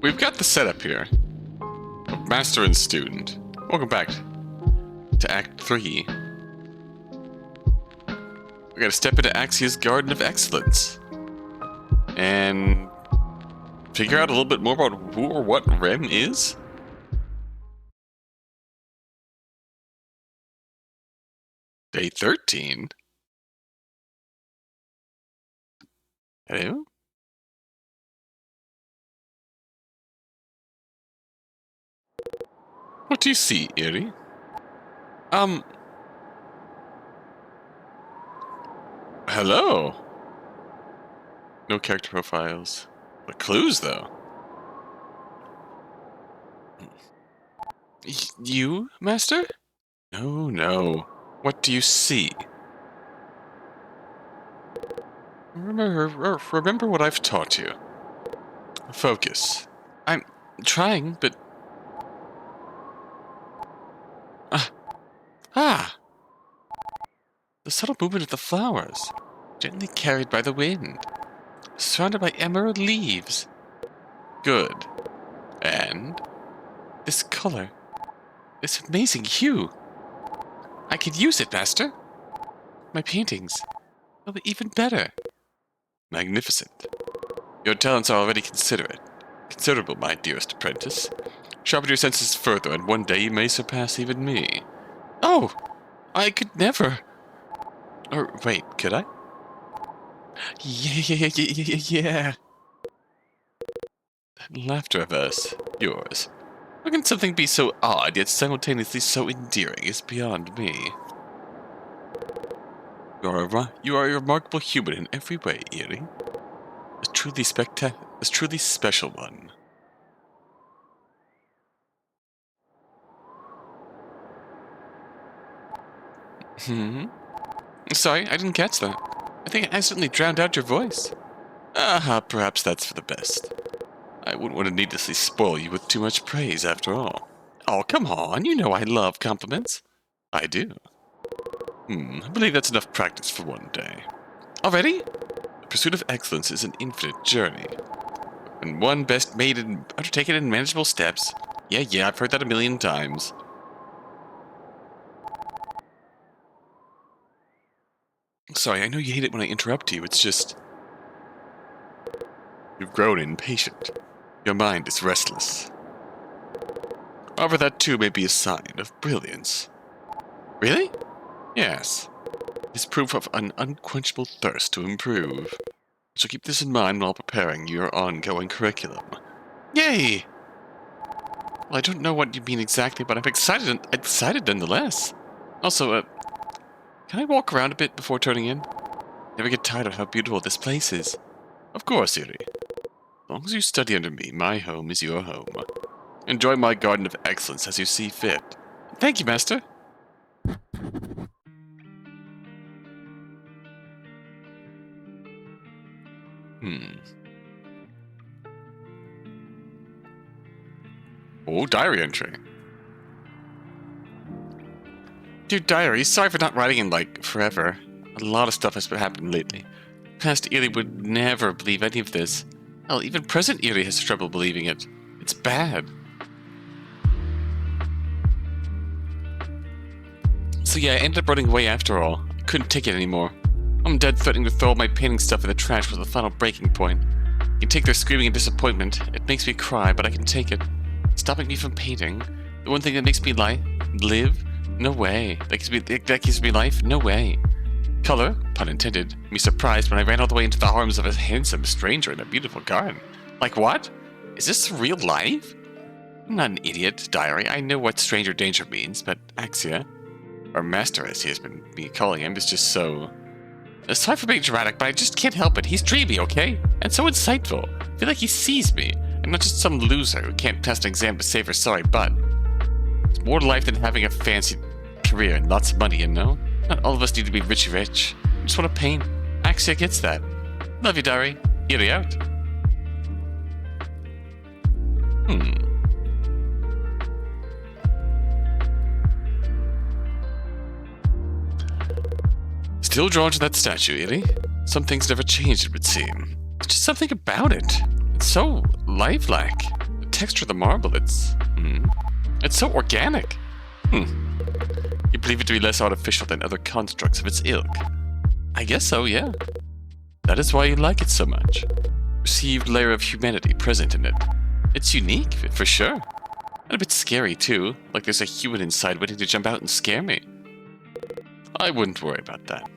we've got the setup here. Master and student. Welcome back to Act 3. We gotta step into Axia's Garden of Excellence. And figure out a little bit more about who or what Remm is? Day 13? Hello? What do you see, Eerie? Hello? No character profiles. But clues, though. You, Master? No, no. What do you see? Remember what I've taught you. Focus. I'm trying, but... The subtle movement of the flowers, gently carried by the wind, surrounded by emerald leaves. Good. And this color, this amazing hue. I could use it, Master. My paintings will be even better. Magnificent. Your talents are already considerable, my dearest apprentice. Sharpen your senses further, and one day you may surpass even me. Oh, I could never. Or wait, could I? Yeah. Laughterverse, yours. How can something be so odd yet simultaneously so endearing is beyond me. You are a remarkable human in every way, Eerie. A truly special one. Sorry, I didn't catch that. I think I accidentally drowned out your voice. Perhaps that's for the best. I wouldn't want to needlessly spoil you with too much praise, after all. Oh, come on, you know I love compliments. I do. I believe that's enough practice for one day. Already? The pursuit of excellence is an infinite journey. And one best made and undertaken in manageable steps. Yeah, I've heard that a million times. Sorry, I know you hate it when I interrupt you, it's just... You've grown impatient. Your mind is restless. However, that too may be a sign of brilliance. Really? Yes. It's proof of an unquenchable thirst to improve. So keep this in mind while preparing your ongoing curriculum. Yay! Well, I don't know what you mean exactly, but I'm excited nonetheless. Also, can I walk around a bit before turning in? Never get tired of how beautiful this place is. Of course, Eerie. As long as you study under me, my home is your home. Enjoy my Garden of Excellence as you see fit. Thank you, Master. Oh, diary entry. Dear diary, sorry for not writing in, forever. A lot of stuff has been happening lately. Past Eerie would never believe any of this. Hell, even present Eerie has trouble believing it. It's bad. So yeah, I ended up running away after all. I couldn't take it anymore. I'm dead threatening to throw all my painting stuff in the trash was the final breaking point. I can take their screaming and disappointment. It makes me cry, but I can take it. Stopping me from painting? The one thing that makes me live? No way. That gives me life? No way. Color, pun intended, me surprised when I ran all the way into the arms of a handsome stranger in a beautiful garden. Like what? Is this real life? I'm not an idiot, diary. I know what stranger danger means, but Axia, or Master as he has been calling him, is just so... Sorry for being dramatic, but I just can't help it. He's dreamy, okay? And so insightful. I feel like he sees me. I'm not just some loser who can't pass an exam to save her sorry butt. It's more to life than having a fancy career and lots of money, you know? Not all of us need to be rich. I just want to paint. Axia gets that. Love you, diary. Eerie out. Still drawn to that statue, Eerie. Some things never changed, it would seem. It's just something about it. It's so lifelike. texture of the marble. It's so organic. You believe it to be less artificial than other constructs of its ilk? I guess so, yeah. That is why you like it so much. Perceived layer of humanity present in it. It's unique, for sure. And a bit scary, too. Like there's a human inside waiting to jump out and scare me. I wouldn't worry about that.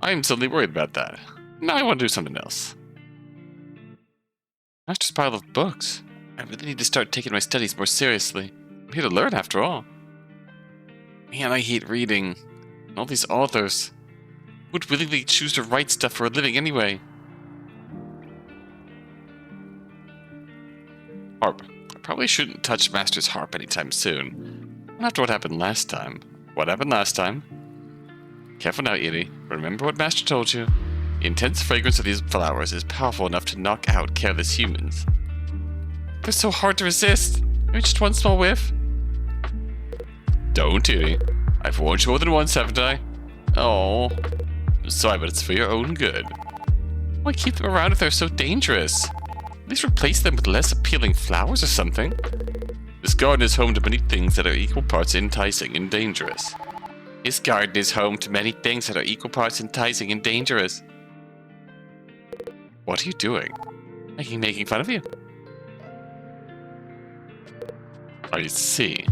I am suddenly worried about that. Now I want to do something else. Master's pile of books. I really need to start taking my studies more seriously. I'm here to learn, after all. Man, I hate reading. And all these authors. Who would willingly choose to write stuff for a living anyway? Harp. I probably shouldn't touch Master's harp anytime soon. Not after what happened last time. What happened last time? Careful now, Eerie. Remember what Master told you. The intense fragrance of these flowers is powerful enough to knock out careless humans. They're so hard to resist. Maybe just one small whiff? Don't, Eerie. I've warned you more than once, haven't I? Oh. I'm sorry, but it's for your own good. Why keep them around if they're so dangerous? At least replace them with less appealing flowers or something. This garden is home to many things that are equal parts enticing and dangerous. This garden is home to many things that are equal parts enticing and dangerous. What are you doing? Making fun of you? I see.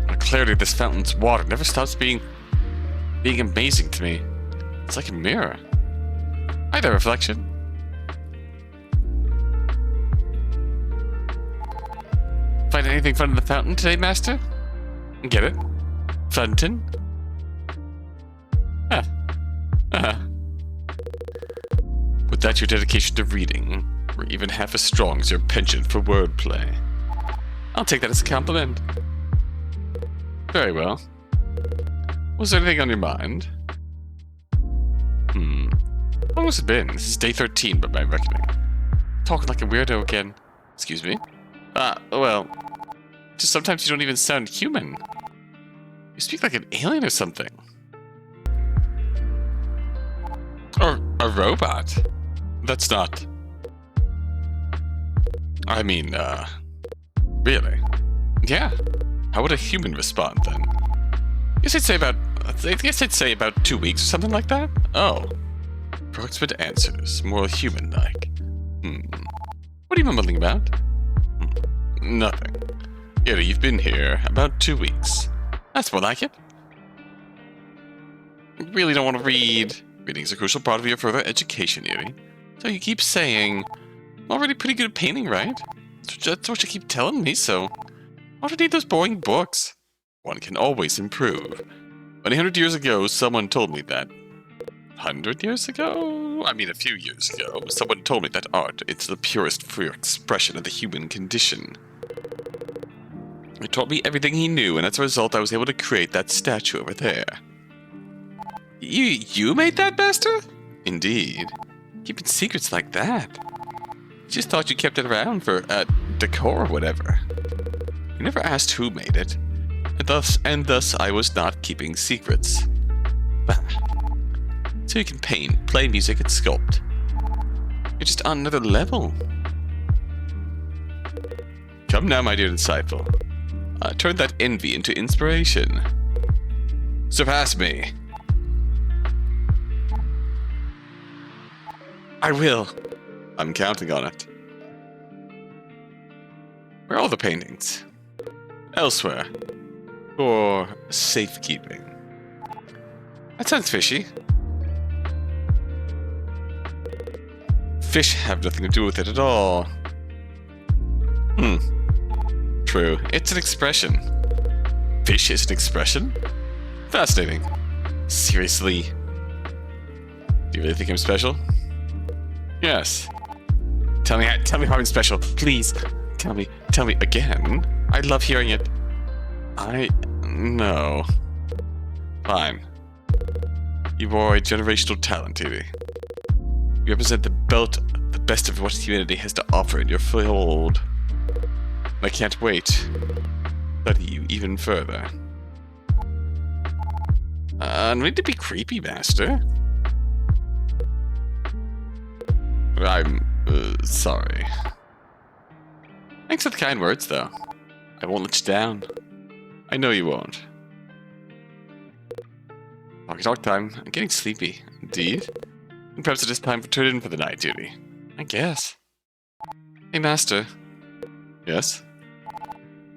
The clarity of this fountain's water never stops being amazing to me. It's like a mirror. Hi there, reflection. Find anything fun in the fountain today, Master? Get it? Fountain? With that, your dedication to reading were even half as strong as your penchant for wordplay. I'll take that as a compliment. Very well. Was there anything on your mind? How long has it been? This is day 13 by my reckoning. Talking like a weirdo again. Excuse me? Well, just sometimes you don't even sound human. You speak like an alien or something. Or a robot. That's not... I mean, really? Yeah. How would a human respond then? I guess I'd say about 2 weeks or something like that? Oh. Approximate answers. More human-like. What are you mumbling about? Nothing. Eerie, you've been here about 2 weeks. That's more like it. I really don't want to read. Reading is a crucial part of your further education, Eerie. So you keep saying, I'm already pretty good at painting, right? That's what you keep telling me, so why do I need those boring books? One can always improve. Many 100 years ago, someone told me that. 100 years ago? I mean, a few years ago, someone told me that art is the purest free expression of the human condition. He taught me everything he knew, and as a result, I was able to create that statue over there. You made that, Master? Indeed. Keeping secrets like that. Just thought you kept it around for, decor or whatever. You never asked who made it, and thus I was not keeping secrets. Bah. So you can paint, play music, and sculpt. You're just on another level. Come now, my dear disciple. Turn that envy into inspiration. Surpass me. I will. I'm counting on it. Where are all the paintings? Elsewhere. For safekeeping. That sounds fishy. Fish have nothing to do with it at all. True. It's an expression. Fish is an expression? Fascinating. Seriously. Do you really think I'm special? Yes. Tell me how I'm special. Please. Tell me again. I love hearing it. No. Fine. You are a generational talent, Evie. You represent the best of what humanity has to offer in your fold. I can't wait to study you even further. No need to be creepy, Master. I'm, sorry. Thanks for the kind words, though. I won't let you down. I know you won't. Talk time. I'm getting sleepy. Indeed. And perhaps it is time to turn in for the night duty. I guess. Hey, Master. Yes?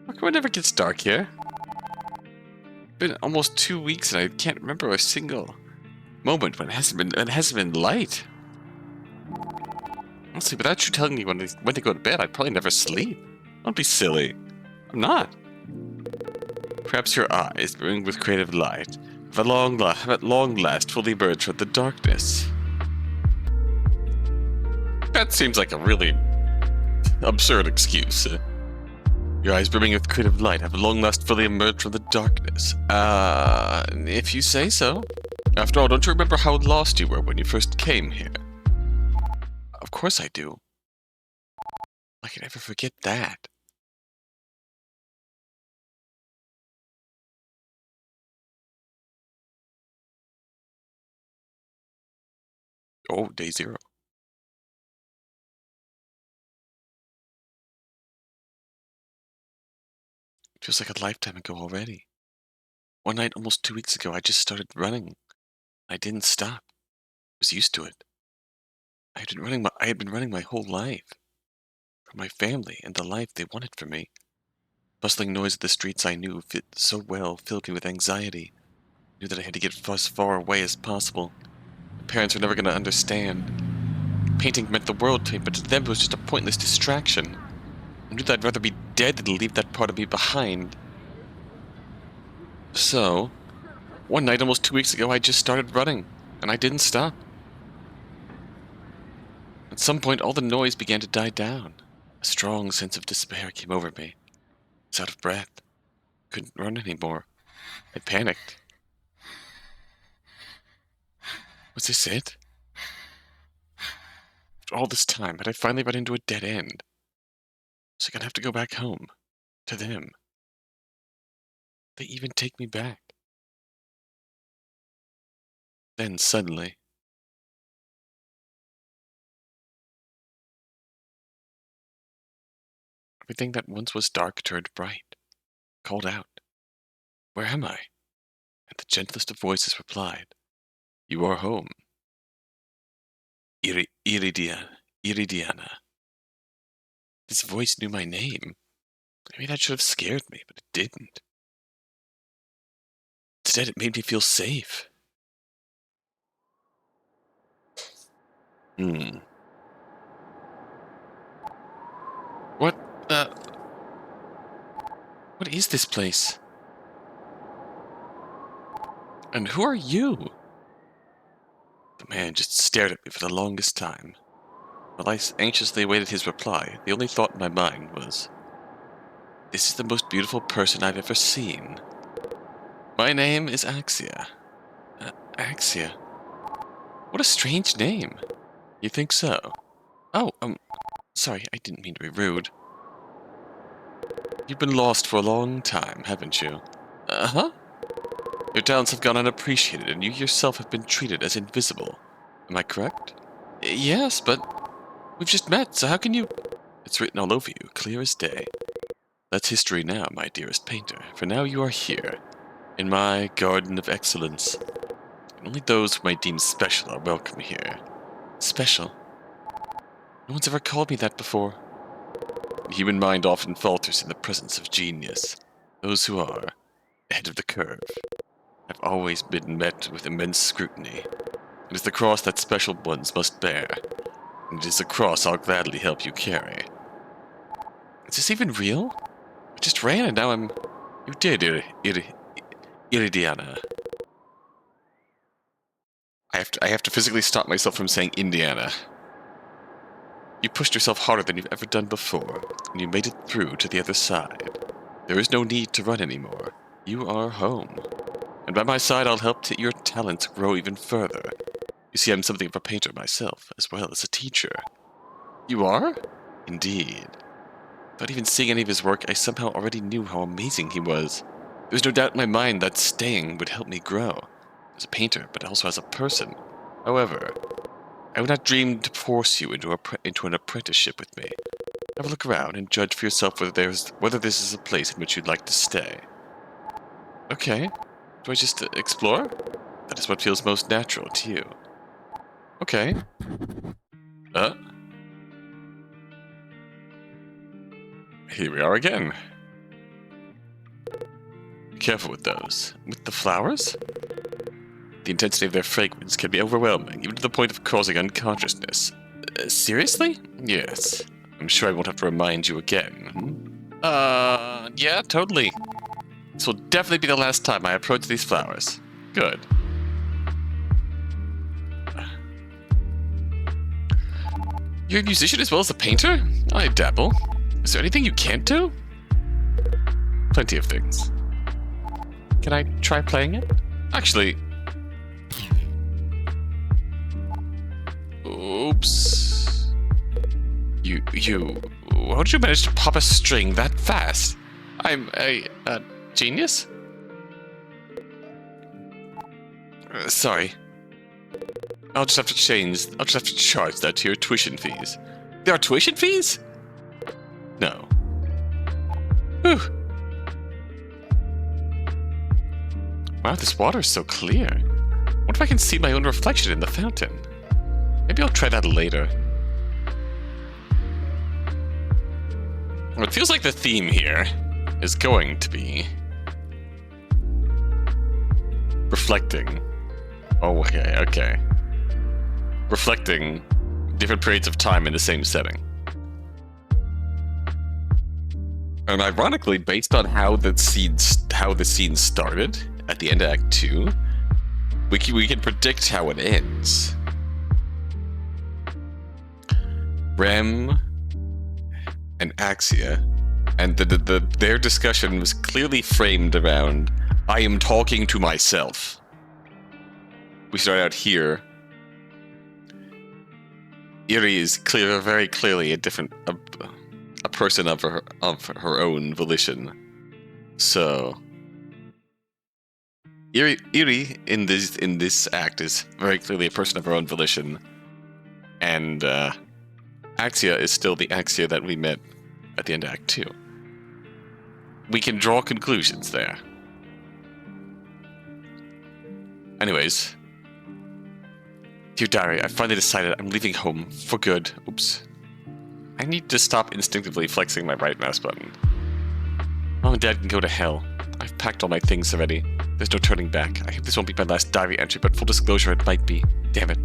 How come it never gets dark here? It's been almost 2 weeks and I can't remember a single moment when it hasn't been light. Honestly, without you telling me when to go to bed, I'd probably never sleep. Don't be silly. I'm not. Perhaps your eyes, brimming with creative light, have at long last fully emerged from the darkness. That seems like a really absurd excuse. Your eyes brimming with creative light have at long last fully emerged from the darkness. If you say so. After all, don't you remember how lost you were when you first came here? Of course I do. I can never forget that. Oh, day 0. It feels like a lifetime ago already. One night almost 2 weeks ago, I just started running. I didn't stop. I was used to it. I had been running my whole life. For my family and the life they wanted for me. Bustling noise of the streets I knew fit so well filled me with anxiety. I knew that I had to get as far away as possible. My parents were never going to understand. Painting meant the world to me, but to them it was just a pointless distraction. I knew that I'd rather be dead than leave that part of me behind. So, one night almost 2 weeks ago, I just started running, and I didn't stop. At some point, all the noise began to die down. A strong sense of despair came over me. I was out of breath. Couldn't run anymore. I panicked. Was this it? After all this time, had I finally run into a dead end? Was I gonna have to go back home? To them? They even take me back? Then, suddenly... everything that once was dark turned bright. Called out. Where am I? And the gentlest of voices replied, You are home. Iridiana. This voice knew my name. Maybe that should have scared me, but it didn't. Instead, it made me feel safe. What, what is this place? And who are you? The man just stared at me for the longest time. While I anxiously awaited his reply, the only thought in my mind was, This is the most beautiful person I've ever seen. My name is Axia. Axia? What a strange name. You think so? Oh, sorry, I didn't mean to be rude. You've been lost for a long time, haven't you? Uh-huh. Your talents have gone unappreciated, and you yourself have been treated as invisible. Am I correct? Yes, but we've just met, so how can you... It's written all over you, clear as day. That's history now, my dearest painter, for now you are here, in my garden of excellence. And only those whom I deem special are welcome here. Special? No one's ever called me that before. The human mind often falters in the presence of genius. Those who are ahead of the curve have always been met with immense scrutiny. It is the cross that special ones must bear, and it is a cross I'll gladly help you carry. Is this even real? I just ran and now I'm... You did, Iridiana. I have to physically stop myself from saying Indiana. You pushed yourself harder than you've ever done before, and you made it through to the other side. There is no need to run anymore. You are home. And by my side, I'll help your talents grow even further. You see, I'm something of a painter myself, as well as a teacher. You are? Indeed. Without even seeing any of his work, I somehow already knew how amazing he was. There was no doubt in my mind that staying would help me grow. as a painter, but also as a person. However, I would not dream to force you into an apprenticeship with me. Have a look around and judge for yourself whether this is a place in which you'd like to stay. Okay. Do I just explore? That is what feels most natural to you. Okay. Here we are again. Be careful with those. With the flowers? The intensity of their fragrance can be overwhelming, even to the point of causing unconsciousness. Seriously? Yes. I'm sure I won't have to remind you again. Yeah, totally. This will definitely be the last time I approach these flowers. Good. You're a musician as well as a painter? I dabble. Is there anything you can't do? Plenty of things. Can I try playing it? Actually... Oops. How did you manage to pop a string that fast? I'm a genius? Sorry. I'll just have to charge that to your tuition fees. There are tuition fees? No. Whew. Wow, this water is so clear. What if I can see my own reflection in the fountain? Maybe I'll try that later. Well, it feels like the theme here is going to be reflecting. Oh, okay. Reflecting different periods of time in the same setting. And ironically, based on how the scene started at the end of Act 2, we can predict how it ends. Remm and Axia, and their discussion was clearly framed around, I am talking to myself. We start out here. Iri is very clearly a person of her own volition. So Iri in this act is very clearly a person of her own volition, and Axia is still the Axia that we met at the end of Act 2. We can draw conclusions there. Anyways, dear diary, I finally decided I'm leaving home for good. Oops. I need to stop instinctively flexing my right mouse button. Mom and Dad can go to hell. I've packed all my things already. There's no turning back. I hope this won't be my last diary entry, but full disclosure, it might be. Damn it.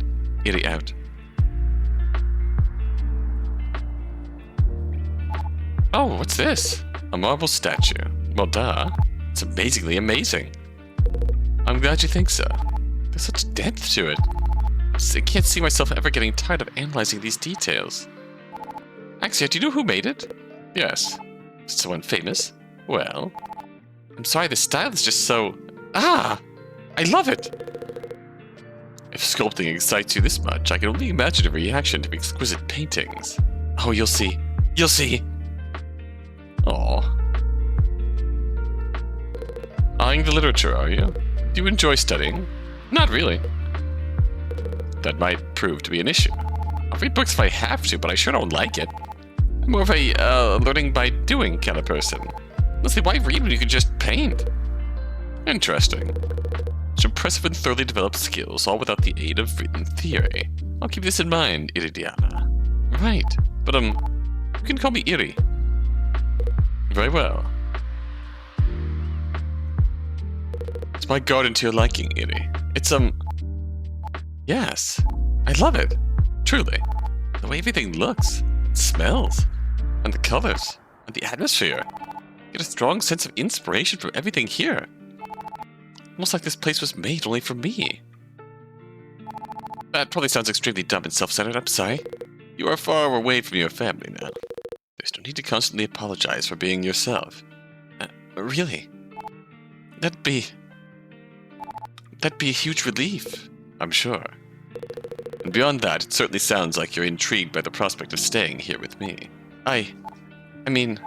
Iri out. Oh, what's this? A marble statue. Well, duh. It's amazingly amazing. I'm glad you think so. There's such depth to it. I can't see myself ever getting tired of analyzing these details. Axia, do you know who made it? Yes. Is it someone famous? Well... I'm sorry, the style is just so... I love it! If sculpting excites you this much, I can only imagine a reaction to exquisite paintings. Oh, you'll see. You'll see! Aww. Eyeing the literature, are you? Do you enjoy studying? Not really. That might prove to be an issue. I'll read books if I have to, but I sure don't like it. I'm more of a learning by doing kind of person. Honestly, why read when you can just paint? Interesting. Such impressive and thoroughly developed skills, all without the aid of written theory. I'll keep this in mind, Iridiana. Right, but you can call me Iri. Very well. It's my garden to your liking, Iri. It's yes, I love it. Truly. The way everything looks, it smells, and the colors, and the atmosphere. I get a strong sense of inspiration from everything here. Almost like this place was made only for me. That probably sounds extremely dumb and self-centered, I'm sorry. You are far away from your family now. There's no need to constantly apologize for being yourself. Really? That'd be a huge relief, I'm sure. And beyond that, it certainly sounds like you're intrigued by the prospect of staying here with me. I mean,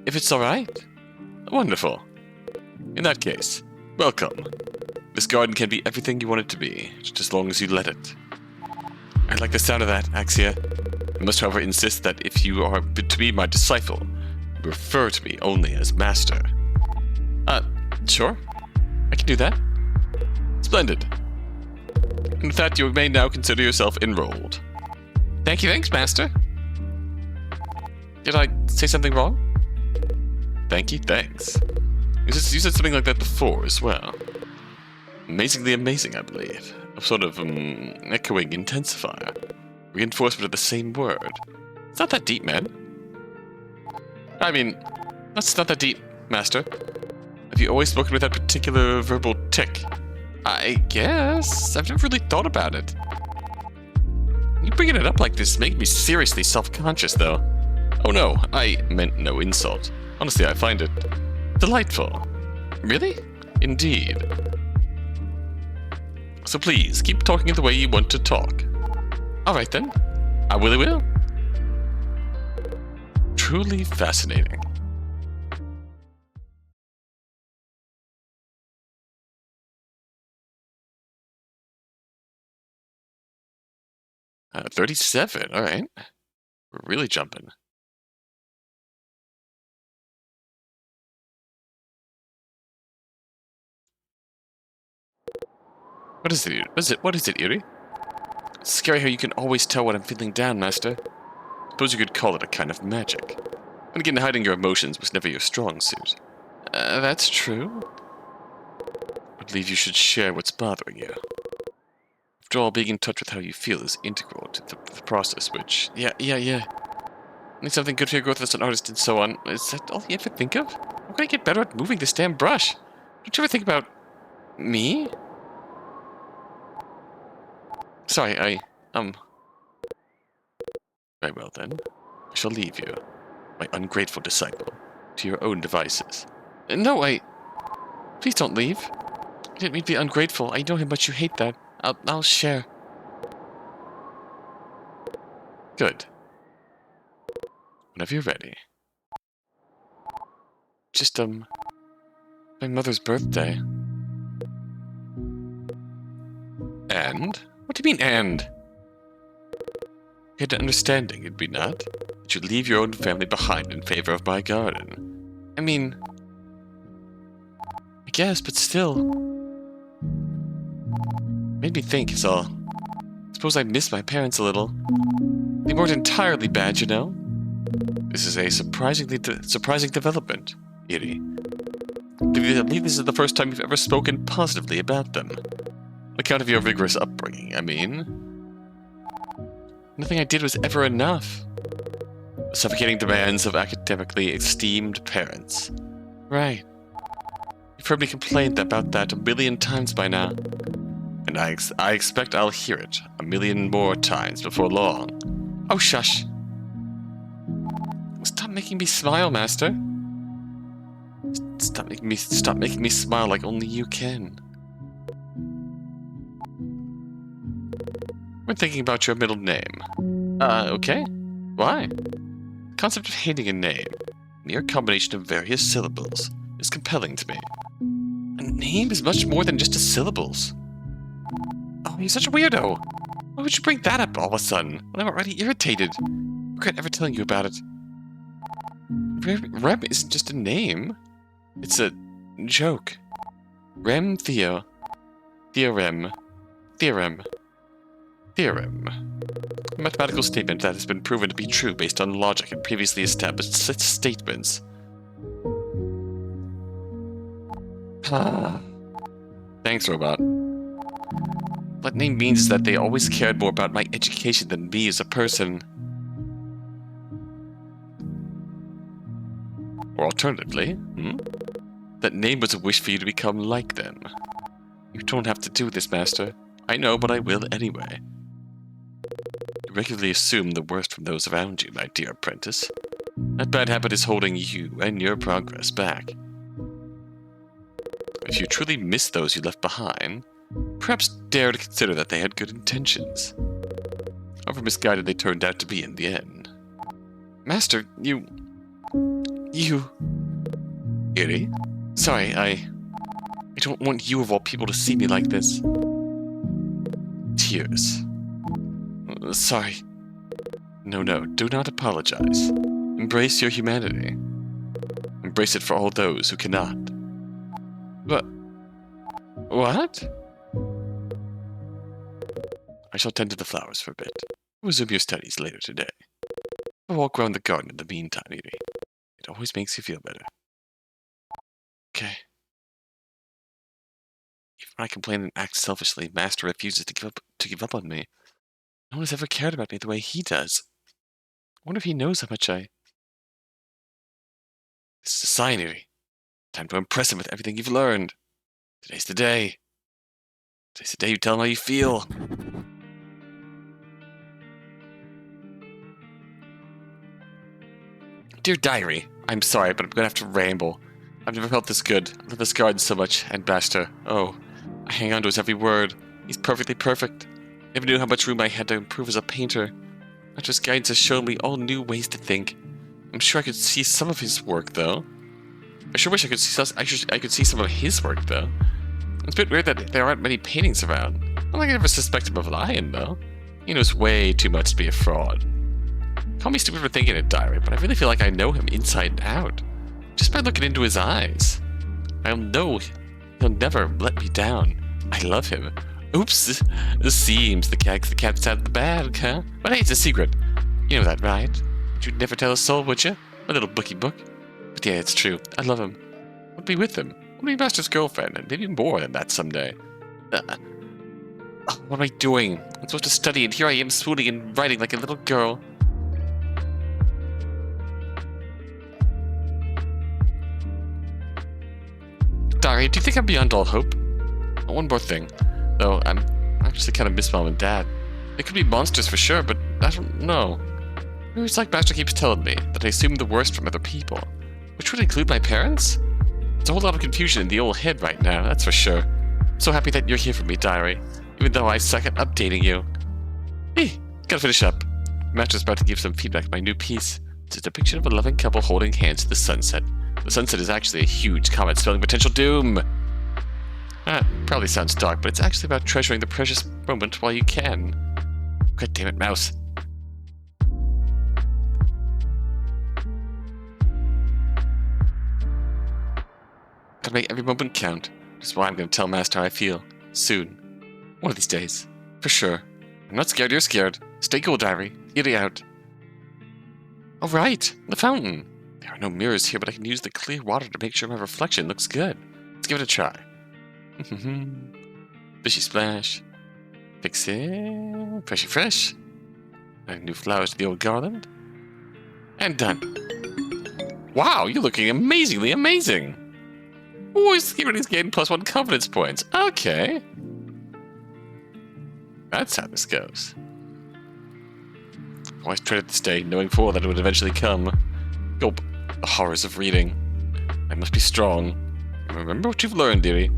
if it's alright? Wonderful. In that case, welcome. This garden can be everything you want it to be, just as long as you let it. I like the sound of that, Axia. I must, however, insist that if you are to be my disciple, refer to me only as Master. Sure. I can do that. Splendid. And with that, you may now consider yourself enrolled. Thanks, Master. Did I say something wrong? Thanks. You said something like that before as well. Amazingly amazing, I believe. A sort of, echoing intensifier. Reinforcement of the same word. It's not that deep, man. I mean, that's not that deep, Master. Have you always spoken with that particular verbal tick? I guess. I've never really thought about it. You bringing it up like this makes me seriously self-conscious, though. Oh no, I meant no insult. Honestly, I find it delightful. Really? Indeed. So please, keep talking the way you want to talk. Alright then. I will. Truly fascinating. Uh, 37, alright. We're really jumping. What is it, Eerie? It's scary how you can always tell when I'm feeling down, Master. Suppose you could call it a kind of magic. And again, hiding your emotions was never your strong suit. That's true. I believe you should share what's bothering you. After all, being in touch with how you feel is integral to the process, which... Yeah. Need something good for your growth as an artist and so on. Is that all you ever think of? How can I get better at moving this damn brush? Don't you ever think about... me? Sorry, Very well then. I shall leave you, my ungrateful disciple, to your own devices. No, Please don't leave. I didn't mean to be ungrateful. I know how much you hate that. I'll share. Good. Whenever you're ready. Just, my mother's birthday. And? What do you mean, and? You had an understanding, did we not? That you'd leave your own family behind in favor of my garden. I mean... I guess, but still... Made me think, is all. Suppose I miss my parents a little. They weren't entirely bad, you know? This is a surprising development, Eerie. I believe this is the first time you've ever spoken positively about them. On account of your vigorous upbringing, I mean. Nothing I did was ever enough. The suffocating demands of academically esteemed parents. Right. You've heard me complain about that 1,000,000 times by now. And I expect I'll hear it 1,000,000 more times before long. Oh, shush. Stop making me smile, Master. Stop making me smile like only you can. We're thinking about your middle name. Okay. Why? The concept of hating a name, mere combination of various syllables, is compelling to me. A name is much more than just the syllables. Oh, you're such a weirdo. Why would you bring that up all of a sudden, when I'm already irritated? I regret ever telling you about it. Remm isn't just a name. It's a joke. Remm Theo. Theorem. Theorem. Theorem. A mathematical statement that has been proven to be true based on logic and previously established statements. Thanks, robot. What name means is that they always cared more about my education than me as a person. Or alternatively, that name was a wish for you to become like them. You don't have to do this, Master. I know, but I will anyway. You regularly assume the worst from those around you, my dear apprentice. That bad habit is holding you and your progress back. If you truly miss those you left behind, perhaps dare to consider that they had good intentions. However misguided they turned out to be in the end. Master, you... Eerie? Sorry, I don't want you of all people to see me like this. Tears. Sorry. No, do not apologize. Embrace your humanity. Embrace it for all those who cannot. What? I shall tend to the flowers for a bit. Resume your studies later today. I'll walk around the garden in the meantime, Edie. It always makes you feel better. Okay. Even when I complain and act selfishly, Master refuses to give up on me. No one has ever cared about me the way he does. I wonder if he knows how much I... This is a sign, Edie. Time to impress him with everything you've learned. Today's the day. Today's the day you tell him how you feel. Dear Diary, I'm sorry, but I'm gonna have to ramble. I've never felt this good. I love this garden so much, and Master. Oh, I hang on to his every word. He's perfectly perfect. I never knew how much room I had to improve as a painter. Master's guidance has shown me all new ways to think. I'm sure I could see some of his work, though. I sure wish I could see some of his work, though. It's a bit weird that there aren't many paintings around. I don't think I ever suspect him of lying, though. He knows way too much to be a fraud. Call me stupid for thinking it, Diary, but I really feel like I know him inside and out. Just by looking into his eyes. I'll know he'll never let me down. I love him. Oops, it seems the cat's out of the bag, huh? But hey, it's a secret. You know that, right? You'd never tell a soul, would you? My little bookie book. But yeah, it's true. I love him. I'll be with him. I'll be Master's girlfriend, and maybe more than that someday. What am I doing? I'm supposed to study, and here I am swooning and writing like a little girl. Diary, do you think I'm beyond all hope? Oh, one more thing. Though, I'm actually kind of miss Mom and Dad. They could be monsters for sure, but I don't know. It's like Master keeps telling me, that I assume the worst from other people. Which would include my parents? There's a whole lot of confusion in the old head right now, that's for sure. I'm so happy that you're here for me, Diary. Even though I suck at updating you. Hey, gotta finish up. Master's about to give some feedback on my new piece. It's a depiction of a loving couple holding hands in the sunset. The sunset is actually a huge comet spelling potential doom. Probably sounds dark, but it's actually about treasuring the precious moment while you can. God damn it, mouse. Gotta make every moment count. Which is why I'm gonna tell Master how I feel. Soon. One of these days. For sure. I'm not scared, you're scared. Stay cool, Diary. Edie out. Alright, the fountain. There are no mirrors here, but I can use the clear water to make sure my reflection looks good. Let's give it a try. Fishy splash. Fix it. Freshy fresh. Add new flowers to the old garland. And done. Wow, you're looking amazingly amazing. Ooh, everybody's getting +1 confidence points. Okay. That's how this goes. I've always dreaded this day, knowing full that it would eventually come. Gulp. The horrors of reading. I must be strong. Remember what you've learned, dearie.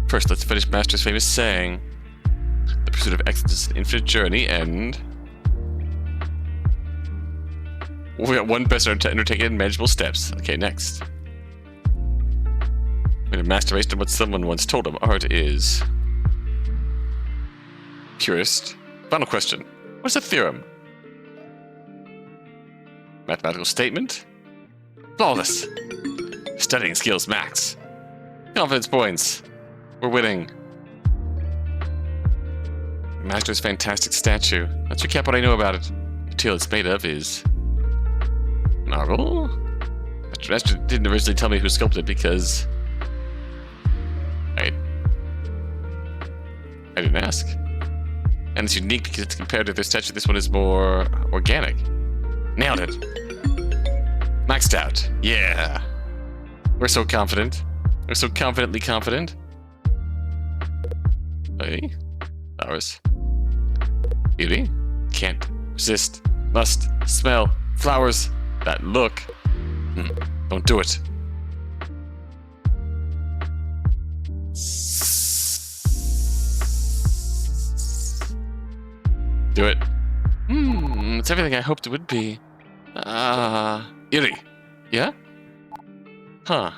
First, let's finish Master's famous saying. The pursuit of excellence is an infinite journey, and... we got one person to undertake it in manageable steps. Okay, next. When a master based on what someone once told him, art is... purist. Final question. What's a theorem? Mathematical statement? Flawless. Studying skills max. Confidence points. We're winning. Master's fantastic statue. Let's recap what I know about it. The material it's made of is... marble? Master didn't originally tell me who sculpted because... I didn't ask. And it's unique because it's compared to their statue. This one is more organic. Nailed it. Maxed out. Yeah. We're so confident. We're so confidently confident. Hey. Flowers. Beauty. Can't resist. Must smell flowers. That look. Don't do it. Do it. It's everything I hoped it would be. Eerie. Yeah? Huh.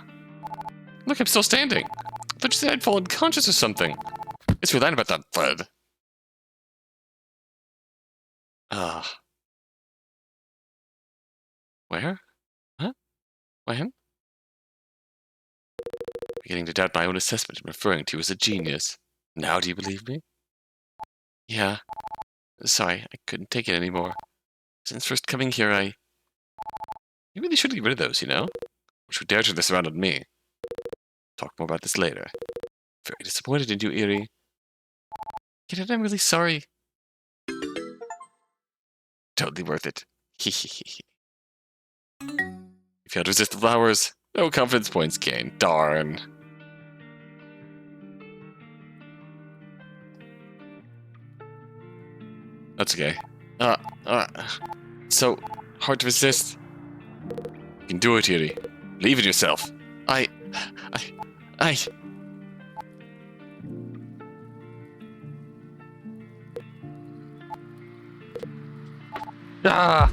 Look, I'm still standing. thought you said I'd fallen unconscious or something. Guess we lied about that, bud. Ah. Where? Huh? When? Beginning to doubt my own assessment and referring to you as a genius. Now do you believe me? Yeah. Sorry, I couldn't take it anymore. Since first coming here, You really should get rid of those, you know? Which would dare turn this around on me. Talk more about this later. Very disappointed in you, Eerie. Get it? I'm really sorry. Totally worth it. If you had to resist the flowers, no confidence points gained. Darn. That's okay. So hard to resist. You can do it, Eerie. Believe in yourself. I... Ah!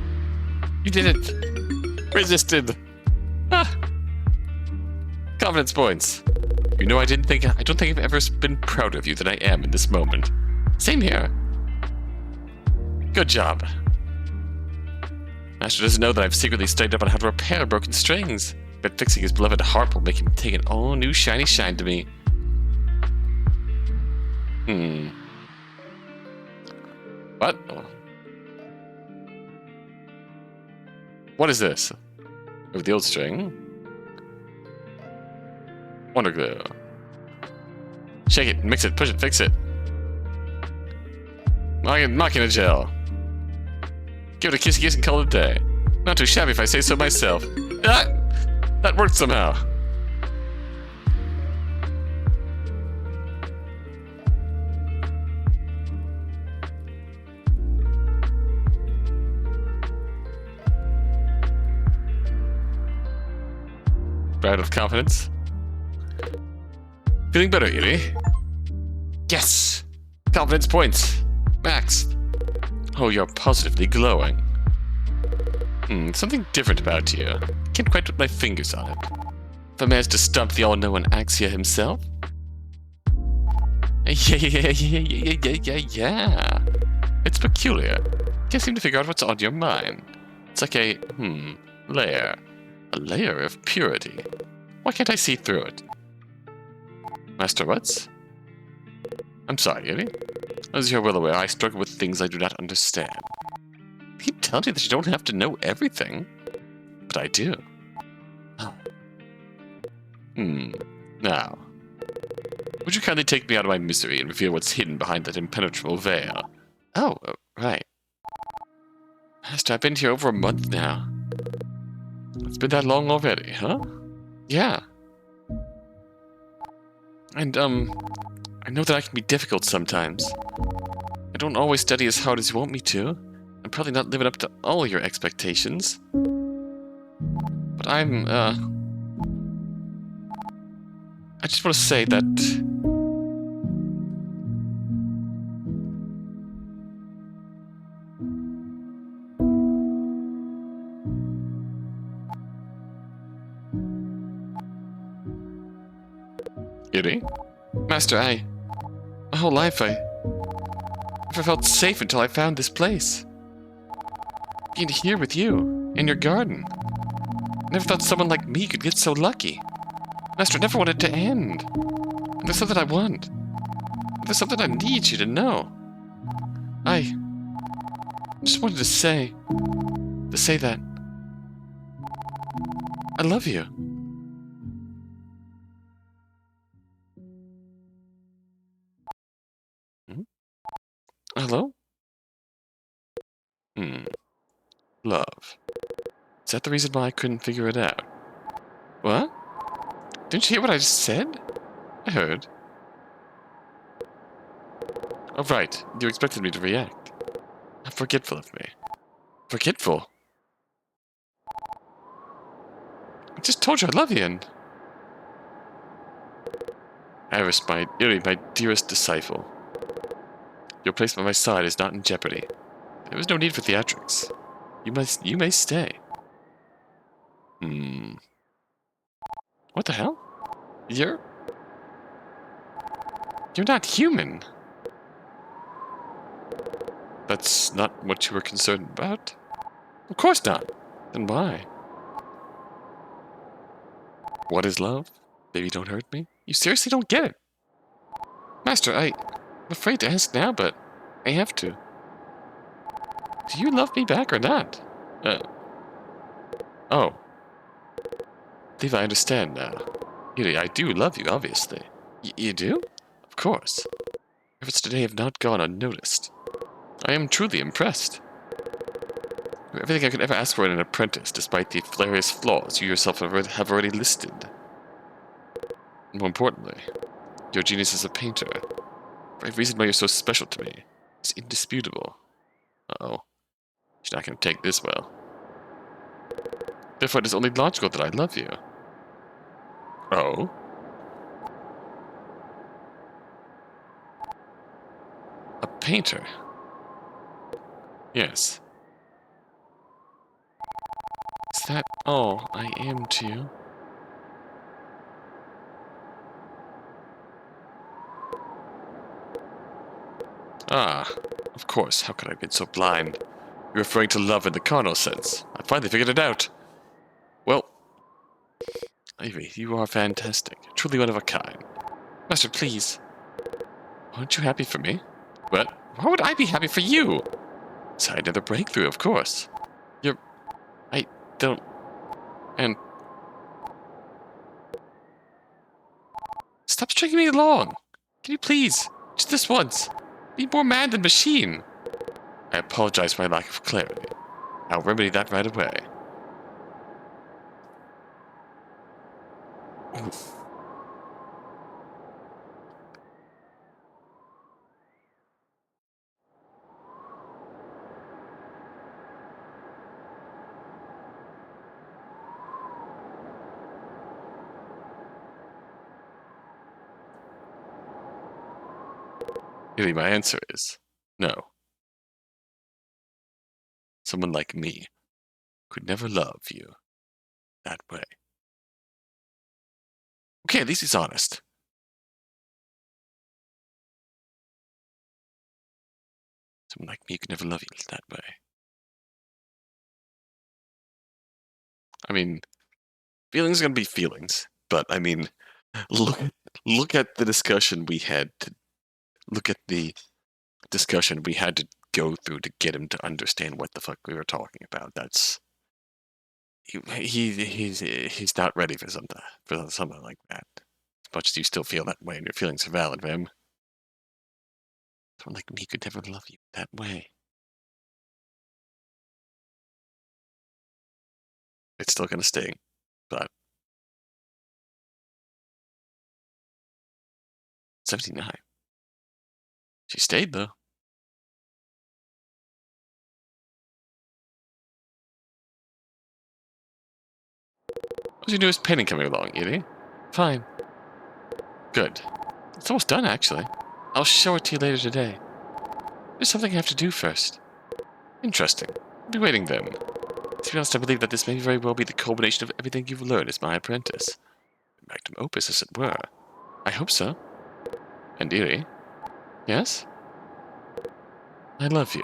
You did it! Resisted! Ah! Confidence points. You know, I don't think I've ever been prouder of you than I am in this moment. Same here. Good job. Master doesn't know that I've secretly studied up on how to repair broken strings. But fixing his beloved harp will make him take an all new shiny shine to me. What? What is this? Over the old string? Wonder glue. Shake it, mix it, push it, fix it. Machina gel. Give it a kissy kiss and call it a day. Not too shabby if I say so myself. Ah! That worked somehow. Proud of confidence. Feeling better, Eerie? Yes! Confidence points. Max. Oh, you're positively glowing. Something different about you. Can't quite put my fingers on it. If I managed to stump the all-knowing Axia himself? Yeah. It's peculiar. Can't seem to figure out what's on your mind. It's like a, layer. A layer of purity. Why can't I see through it? Master What's? I'm sorry, Eerie. As you're well aware, I struggle with things I do not understand. I keep telling you that you don't have to know everything. But I do. Oh. Now. Would you kindly take me out of my misery and reveal what's hidden behind that impenetrable veil? Oh, right. Master, I've been here over a month now. It's been that long already, huh? Yeah. And, I know that I can be difficult sometimes. I don't always study as hard as you want me to. I'm probably not living up to all your expectations. But I just want to say that... Eerie? Master, my whole life, I never felt safe until I found this place. Being here with you, in your garden. Never thought someone like me could get so lucky. Master, I never wanted it to end. And there's something I want. And there's something I need you to know. I just wanted to say that I love you. Hello? Love. Is that the reason why I couldn't figure it out? What? Didn't you hear what I just said? I heard. Oh, right. You expected me to react. How forgetful of me. Forgetful? I just told you I love you, and... Iris, my dearest disciple. Your place by my side is not in jeopardy. There is no need for theatrics. You may stay. What the hell? You're... You're not human. That's not what you were concerned about? Of course not. Then why? What is love? Baby, don't hurt me. You seriously don't get it. Master, I'm afraid to ask now, but I have to. Do you love me back or not? Oh. I believe I understand now. Really, I do love you, obviously. You do? Of course. Efforts today have not gone unnoticed. I am truly impressed. You're everything I could ever ask for in an apprentice, despite the various flaws you yourself have already listed. More importantly, your genius as a painter, the very reason why you're so special to me, is indisputable. Uh-oh. She's not going to take this well. Therefore, it is only logical that I love you. Oh? A painter? Yes. Is that all I am to you? Ah, of course, how could I have been so blind? You're referring to love in the carnal sense. I finally figured it out. Well, Ivy, you are fantastic. Truly one of a kind. Master, please. Aren't you happy for me? What? Why would I be happy for you? It's another breakthrough, of course. I don't... And... Stop stringing me along! Can you please, just this once, be more man than machine? I apologize for my lack of clarity. I'll remedy that right away. Oof. Really, my answer is no. Someone like me could never love you that way. Okay, at least he's honest. Someone like me could never love you that way. I mean, feelings are gonna be feelings, but I mean, look at the discussion we had to look at the discussion we had to go through to get him to understand what the fuck we were talking about. That's he's not ready for something like that. As much as you still feel that way, and your feelings are valid, Remm. Someone like me could never love you that way. It's still gonna sting, but 79. She stayed though. How's your newest painting coming along, Edie? Fine. Good. It's almost done, actually. I'll show it to you later today. There's something I have to do first. Interesting. I'll be waiting then. To be honest, I believe that this may very well be the culmination of everything you've learned as my apprentice. Magnum opus, as it were. I hope so. And Edie? Yes? I love you.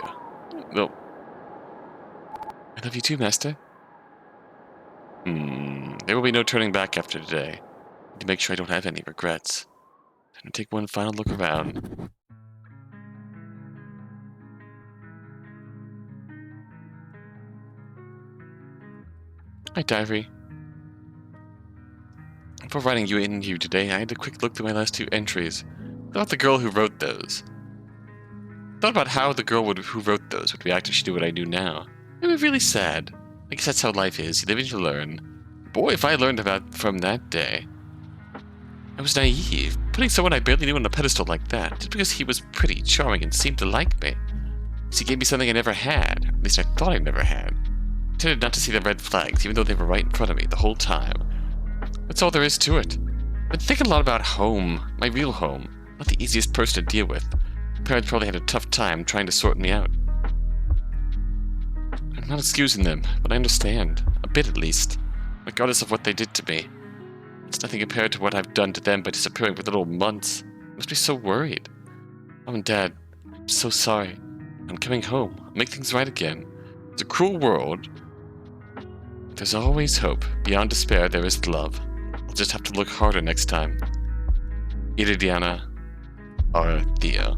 Well, I love you too, Master. There will be no turning back after today. I need to make sure I don't have any regrets. I'm gonna take one final look around. Hi, Diary. Before writing you today, I had a quick look through my last 2 entries. Thought the girl who wrote those. Thought about how the girl who wrote those would react if she knew what I knew now. It was really sad. I guess that's how life is. You live and you learn. Boy, if I learned from that day. I was naive, putting someone I barely knew on a pedestal like that, just because he was pretty, charming, and seemed to like me. He gave me something I never had, at least I thought I never had. I tended not to see the red flags, even though they were right in front of me the whole time. That's all there is to it. I've been thinking a lot about home, my real home. Not the easiest person to deal with. My parents probably had a tough time trying to sort me out. I'm not excusing them, but I understand. A bit at least. Regardless of what they did to me. It's nothing compared to what I've done to them by disappearing for little months. Must be so worried. Mom and Dad, I'm so sorry. I'm coming home. I'll make things right again. It's a cruel world. There's always hope. Beyond despair, there is love. I'll just have to look harder next time. Iridiana, Arthea.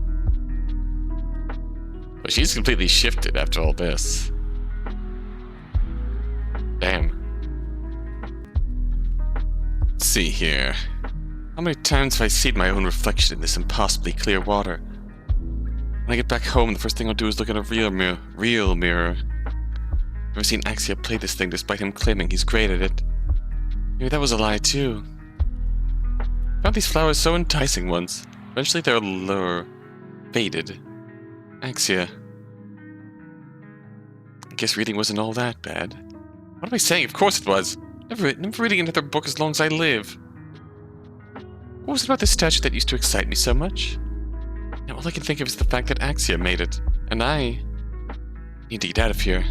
But she's completely shifted after all this. Damn. Let's see here. How many times have I seen my own reflection in this impossibly clear water? When I get back home, the first thing I'll do is look at a real mirror. Never seen Axia play this thing despite him claiming he's great at it. Maybe that was a lie too. Found these flowers so enticing once. Eventually their allure faded. Axia. I guess reading wasn't all that bad. What am I saying? Of course it was. Never reading another book as long as I live. What was it about this statue that used to excite me so much? Now all I can think of is the fact that Axia made it, and I need to get out of here.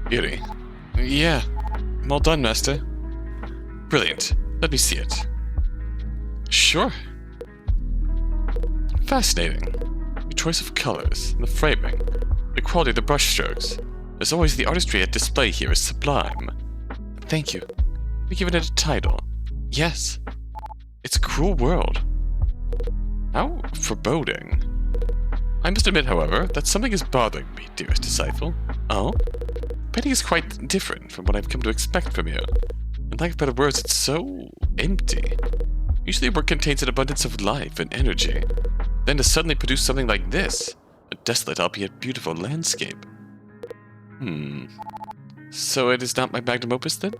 Beauty. Yeah. I'm all done, Master. Brilliant. Let me see it. Sure. Fascinating. Your choice of colors, the framing, the quality of the brushstrokes. As always, the artistry at display here is sublime. Thank you. We've given it a title. Yes. It's a cruel world. How foreboding. I must admit, however, that something is bothering me, dearest disciple. Oh? Painting is quite different from what I've come to expect from you. In lack of better words, it's so empty. Usually work contains an abundance of life and energy. Then to suddenly produce something like this, a desolate albeit beautiful landscape. So it is not my magnum opus then?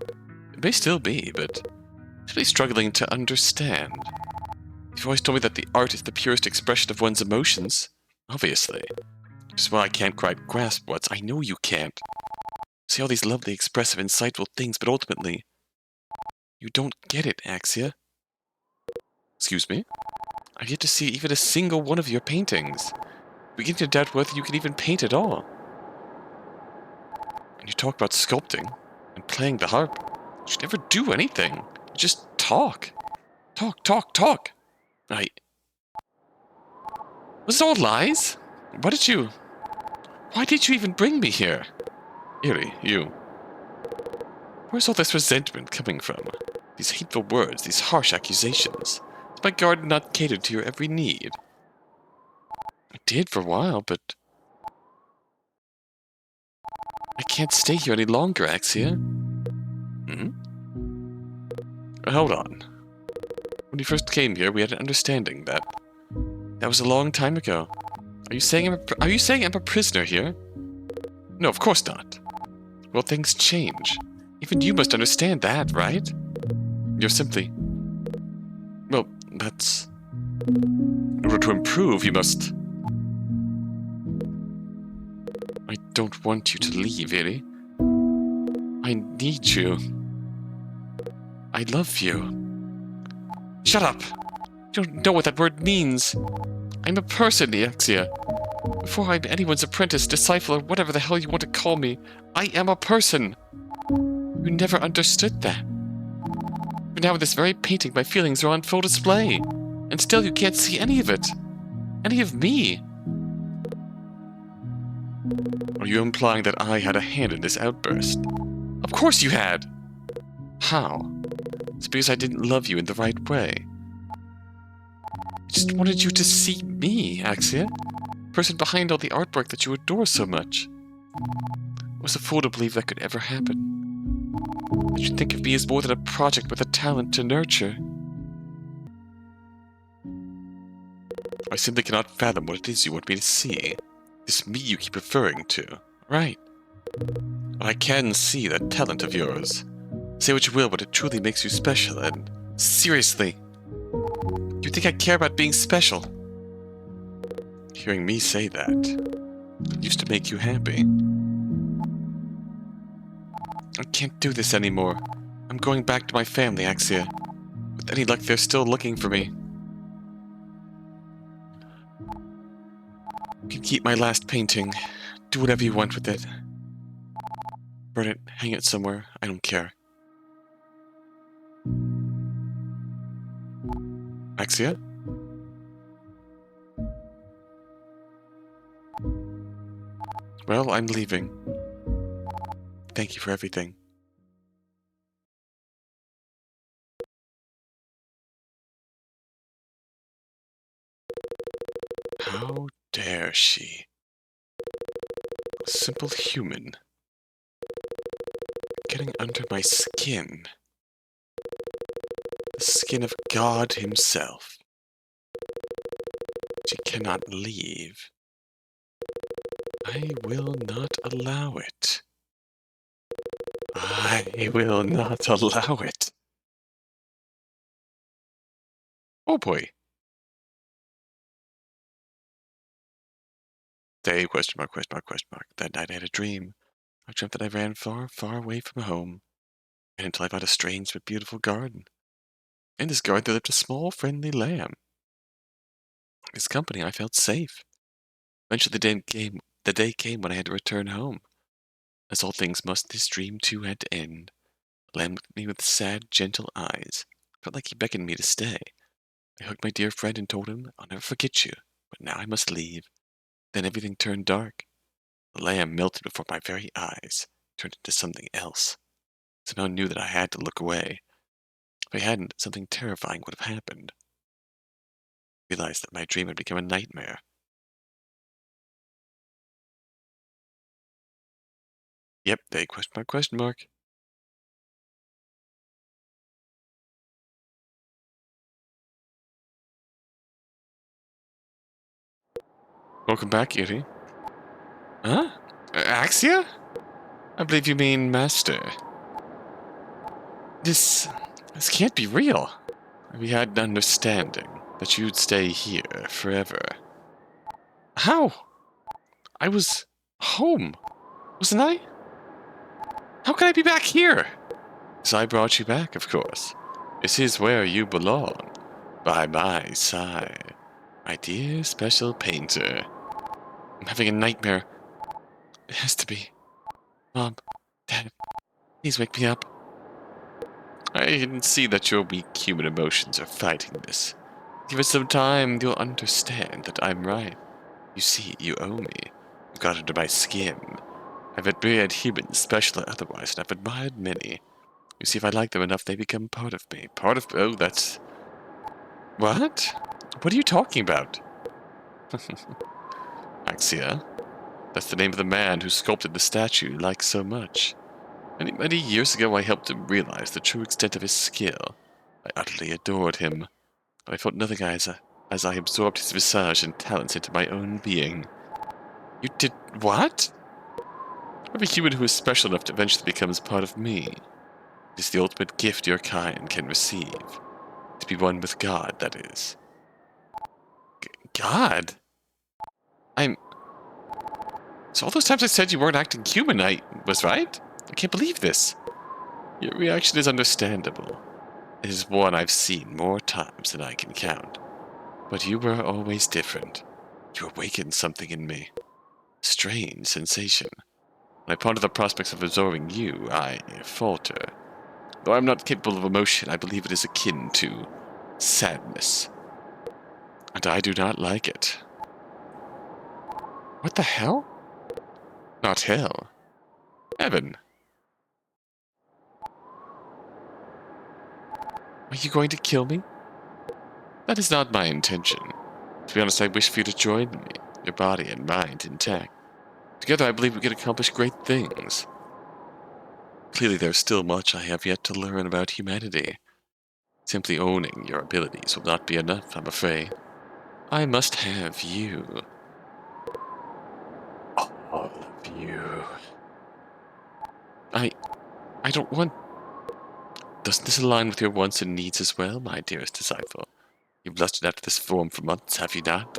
It may still be, but I'm really struggling to understand. You've always told me that the art is the purest expression of one's emotions. Obviously. Which is why I can't quite grasp what's. I know you can't. See all these lovely, expressive, insightful things, but ultimately, you don't get it, Axia. Excuse me? I've yet to see even a single one of your paintings. Beginning to doubt whether you can even paint at all. And you talk about sculpting and playing the harp. You should never do anything. You just talk. Talk. Was it all lies? Why did you even bring me here? Iri, you. Where's all this resentment coming from? These hateful words, these harsh accusations. Is my garden not catered to your every need? I did for a while, but I can't stay here any longer, Axia. Hold on. When you first came here, we had an understanding that was a long time ago. Are you saying I'm a prisoner here? No, of course not. Well, things change. Even you must understand that, right? You're simply... Well, that's... In order to improve, you must... I don't want you to leave, Iri. I need you. I love you. Shut up! You don't know what that word means. I'm a person, Axia. Before I'm anyone's apprentice, disciple, or whatever the hell you want to call me, I am a person. You never understood that. But now in this very painting, my feelings are on full display. And still you can't see any of it. Any of me. Are you implying that I had a hand in this outburst? Of course you had! How? It's because I didn't love you in the right way. I just wanted you to see me, Axia. The person behind all the artwork that you adore so much. I was a fool to believe that could ever happen. I should think of me as more than a project with a talent to nurture. I simply cannot fathom what it is you want me to see. This me you keep referring to. Right. But I can see that talent of yours. Say what you will, but it truly makes you special, and... Seriously! You think I care about being special? Hearing me say that... It used to make you happy. I can't do this anymore. I'm going back to my family, Axia. With any luck, they're still looking for me. You can keep my last painting. Do whatever you want with it. Burn it, hang it somewhere, I don't care. Axia? Well, I'm leaving. Thank you for everything. How dare she? A simple human. Getting under my skin. The skin of God himself. She cannot leave. I will not allow it. I will not allow it. Oh boy. Day, question mark, question mark, question mark. That night I had a dream. I dreamt that I ran far, far away from home, and until I found a strange but beautiful garden. In this garden there lived a small, friendly lamb. In his company I felt safe. Eventually the day came when I had to return home. As all things must, this dream too had to end. The lamb looked at me with sad, gentle eyes. Felt like he beckoned me to stay. I hugged my dear friend and told him, I'll never forget you, but now I must leave. Then everything turned dark. The lamb melted before my very eyes, turned into something else. Somehow knew that I had to look away. If I hadn't, something terrifying would have happened. I realized that my dream had become a nightmare. Yep, they question mark, question mark. Welcome back, Yuri. Huh? Axia? I believe you mean Master. This can't be real. We had an understanding that you'd stay here forever. How? I was home, wasn't I? How can I be back here? Because I brought you back, of course. This is where you belong. By my side. My dear special painter. I'm having a nightmare. It has to be. Mom, Dad, please wake me up. I can see that your weak human emotions are fighting this. Give it some time, you'll understand that I'm right. You see, you owe me. You got under my skin. I've admired humans, special or otherwise, and I've admired many. You see, if I like them enough, they become part of me. Part of... Oh, that's... What? What are you talking about? Axia? That's the name of the man who sculpted the statue you like so much. Many years ago, I helped him realize the true extent of his skill. I utterly adored him. But I felt nothing as I absorbed his visage and talents into my own being. You did what? Every human who is special enough to eventually becomes part of me. It is the ultimate gift your kind can receive. To be one with God, that is. God? I'm... So all those times I said you weren't acting human, I was right? I can't believe this. Your reaction is understandable. It is one I've seen more times than I can count. But you were always different. You awakened something in me. Strange sensation. When I ponder the prospects of absorbing you, I falter. Though I'm not capable of emotion, I believe it is akin to sadness. And I do not like it. What the hell? Not hell. Heaven. Are you going to kill me? That is not my intention. To be honest, I wish for you to join me, your body and mind intact. Together, I believe we can accomplish great things. Clearly, there's still much I have yet to learn about humanity. Simply owning your abilities will not be enough, I'm afraid. I must have you. All of you. I don't want... Doesn't this align with your wants and needs as well, my dearest disciple? You've lusted after this form for months, have you not?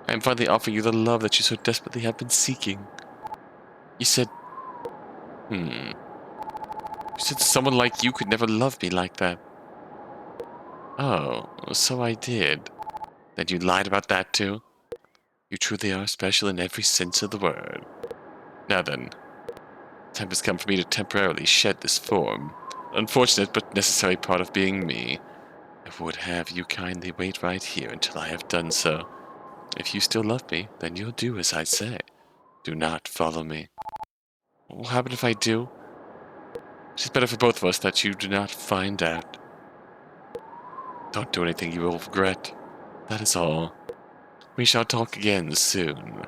I am finally offering you the love that you so desperately have been seeking. You said... You said someone like you could never love me like that. Oh, so I did. Then you lied about that too? You truly are special in every sense of the word. Now then, time has come for me to temporarily shed this form. Unfortunate but necessary part of being me. I would have you kindly wait right here until I have done so. If you still love me, then you'll do as I say. Do not follow me. What will happen if I do? It is better for both of us that you do not find out. Don't do anything you will regret. That is all. We shall talk again soon.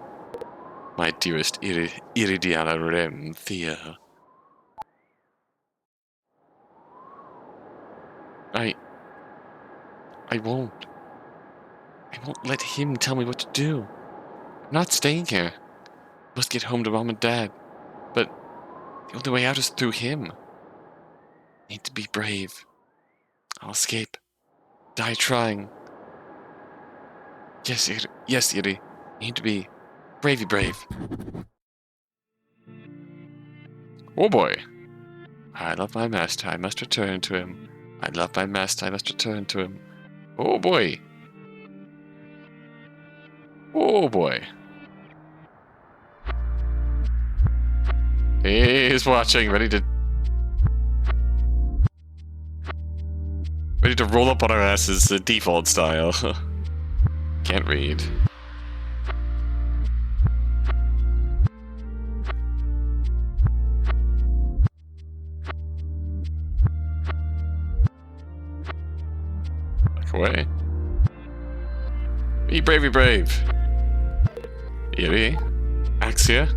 My dearest Iridiana Remm, Thea. I won't. I won't let him tell me what to do. I'm not staying here. I must get home to Mom and Dad. But the only way out is through him. I need to be brave. I'll escape. Die trying. Yes, Iri. I need to be bravey brave. Oh boy. I love my master. I must return to him. I love my master. I must return to him. Oh boy. Oh boy. He's watching, ready to roll up on our asses, default style. Can't read. Back away. Be brave, be brave. Iri. Axia.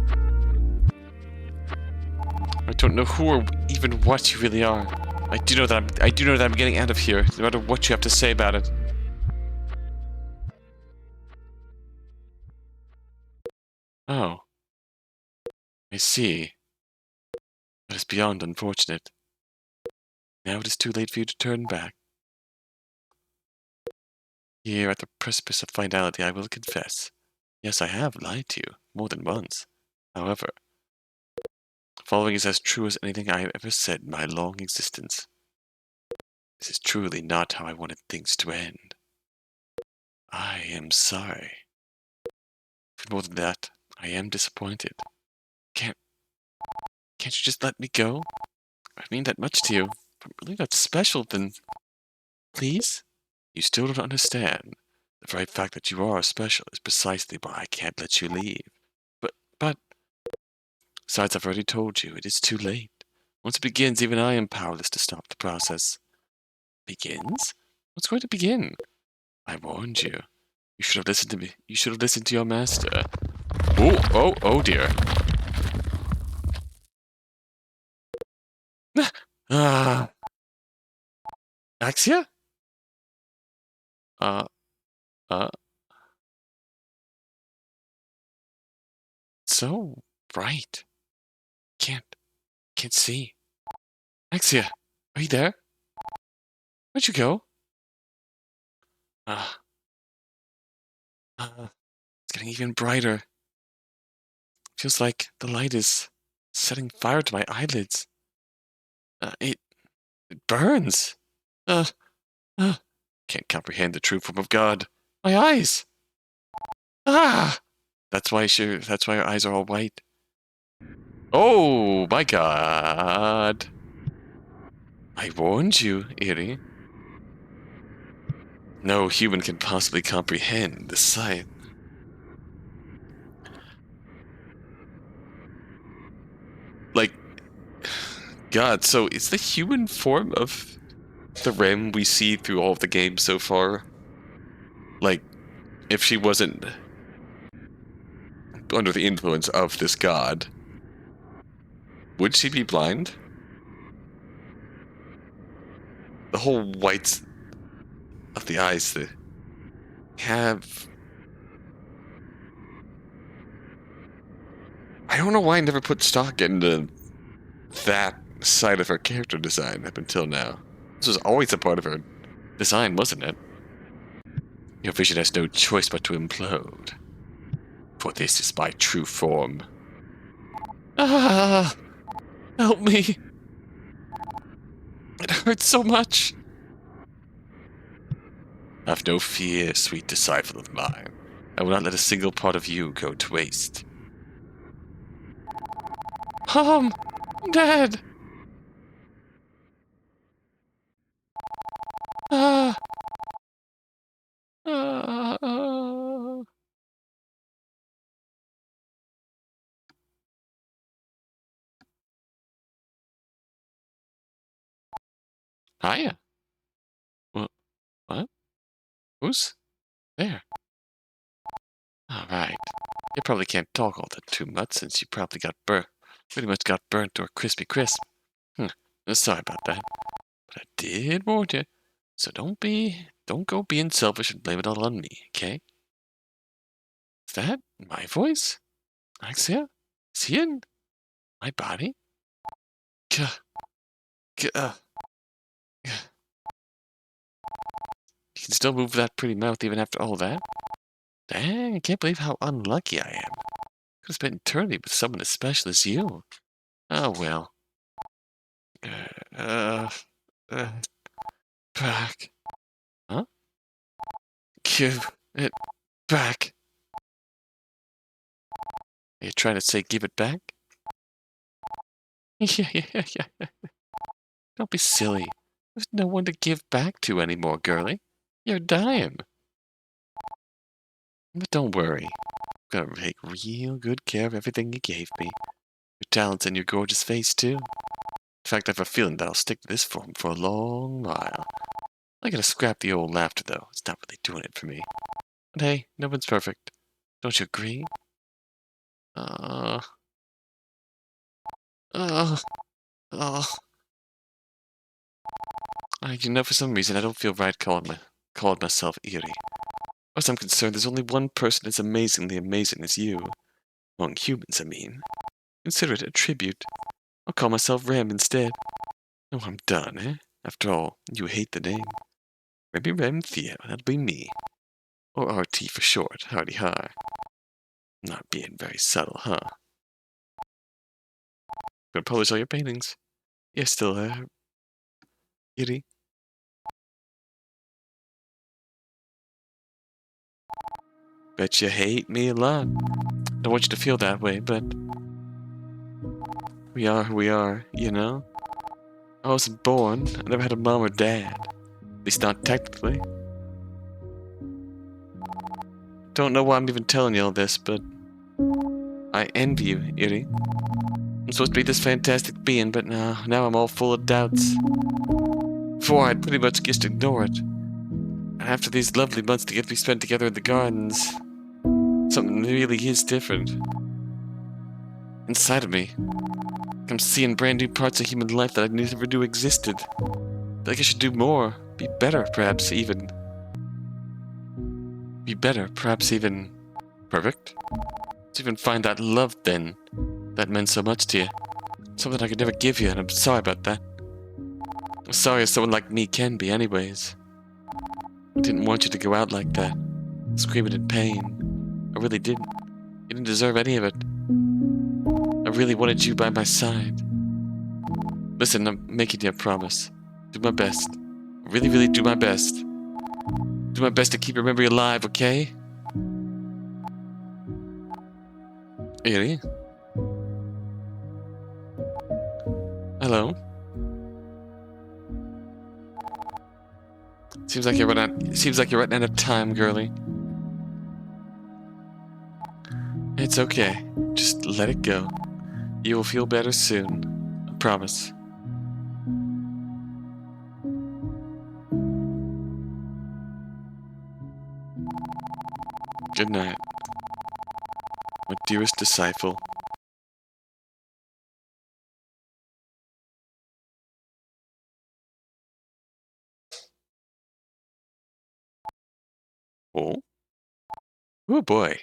I don't know who or even what you really are. I do know that I'm getting out of here, no matter what you have to say about it. Oh. I see. That is beyond unfortunate. Now it is too late for you to turn back. Here at the precipice of finality, I will confess. Yes, I have lied to you, more than once. However, the following is as true as anything I have ever said in my long existence. This is truly not how I wanted things to end. I am sorry. For more than that, I am disappointed. Can't you just let me go? I mean that much to you. If I'm really not special, then please? You still don't understand. The very fact that you are special is precisely why I can't let you leave. But... Besides, I've already told you, it is too late. Once it begins, even I am powerless to stop the process. Begins? What's going to begin? I warned you. You should have listened to me. You should have listened to your master. Oh dear. Axia? Uh, so bright. Can't see. Axia, are you there? Where'd you go? It's getting even brighter. Feels like the light is setting fire to my eyelids. It burns. Can't comprehend the true form of God. My eyes. That's why her eyes are all white. Oh my God. I warned you, Iri. No human can possibly comprehend the sight. Like, God, so it's the human form of the Remm we see through all of the games so far. Like, if she wasn't under the influence of this god, would she be blind? The whole whites of the eyes that have... I don't know why I never put stock into that side of her character design up until now. This was always a part of her design, wasn't it? Your vision has no choice but to implode. For this is my true form. Help me. It hurts so much. Have no fear, sweet disciple of mine. I will not let a single part of you go to waste. I'm dead. Hiya. What? Who's there? Alright. You probably can't talk all that too much since you probably got burnt. Pretty much got burnt to a crispy crisp. Sorry about that. But I did warn you. So don't go being selfish and blame it all on me, okay? Is that my voice? Axia? Is he in my body? Gah, gah, gah. You can still move that pretty mouth even after all that? Dang, I can't believe how unlucky I am. Could have spent eternity with someone as special as you. Oh well. Uh, uh, back. Huh? Give it back. Are you trying to say give it back? Yeah. Don't be silly. There's no one to give back to anymore, girlie. You're dying. But don't worry. I'm gonna take real good care of everything you gave me. Your talents and your gorgeous face, too. In fact, I have a feeling that I'll stick to this form for a long while. I gotta scrap the old laughter, though. It's not really doing it for me. But hey, no one's perfect. Don't you agree? Uh... Uh... Uh... for some reason, I don't feel right calling myself eerie. As far as I'm concerned, there's only one person as amazingly amazing as you. Among humans, I mean. Consider it a tribute. I'll call myself Remm instead. Oh, I'm done, eh? After all, you hate the name. Maybe Remm Thea, that'll be me. Or RT for short, howdy hi. Not being very subtle, huh? Gonna publish all your paintings. You're still eerie. Bet you hate me a lot. Don't want you to feel that way, but we are who we are, you know? I wasn't born. I never had a mom or dad. At least not technically. Don't know why I'm even telling you all this, but I envy you, Iri. I'm supposed to be this fantastic being, but now I'm all full of doubts. Before, I'd pretty much just ignore it. And after these lovely months to get we spent together in the gardens, something really is different. Inside of me, I'm seeing brand new parts of human life that I never knew existed. Like I should do more, be better, perhaps even. Be better, perhaps even perfect. To even find that love then, that meant so much to you. Something I could never give you, and I'm sorry about that. I'm sorry as someone like me can be anyways. I didn't want you to go out like that, screaming in pain. I really didn't. You didn't deserve any of it. I really wanted you by my side. Listen, I'm making you a promise. Do my best. Really, really do my best. Do my best to keep your memory alive, okay? Eerie? Hello? Seems like you're running out of time, girlie. It's okay. Just let it go. You will feel better soon. I promise. Good night, my dearest disciple. Oh? Oh boy.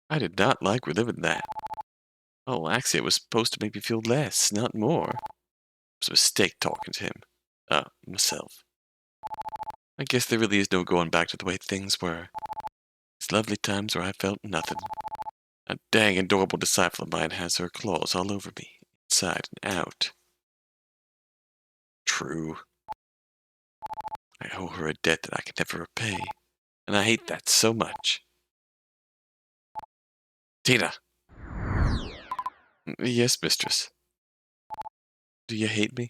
I did not like reliving that. Oh, actually, it was supposed to make me feel less, not more. It was a mistake talking to him. Myself. I guess there really is no going back to the way things were. These lovely times where I felt nothing. A dang adorable disciple of mine has her claws all over me, inside and out. True. I owe her a debt that I can never repay, and I hate that so much. Tina! Yes, mistress. Do you hate me?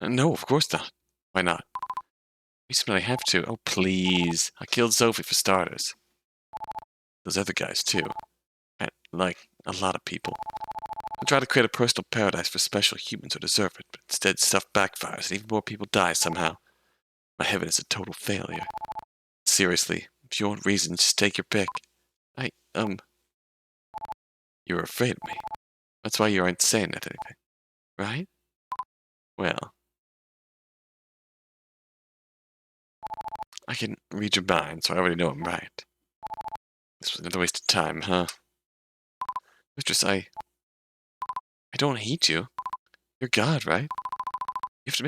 No, of course not. Why not? Reason I have to. Oh, please. I killed Sophie for starters. Those other guys, too. Like a lot of people. I try to create a personal paradise for special humans who deserve it, but instead stuff backfires and even more people die somehow. My heaven is a total failure. Seriously, if you want reasons, just take your pick. You were afraid of me. That's why you aren't saying anything, right? Well, I can read your mind, so I already know I'm right. This was another waste of time, huh? Mistress, I don't hate you. You're God, right? You have to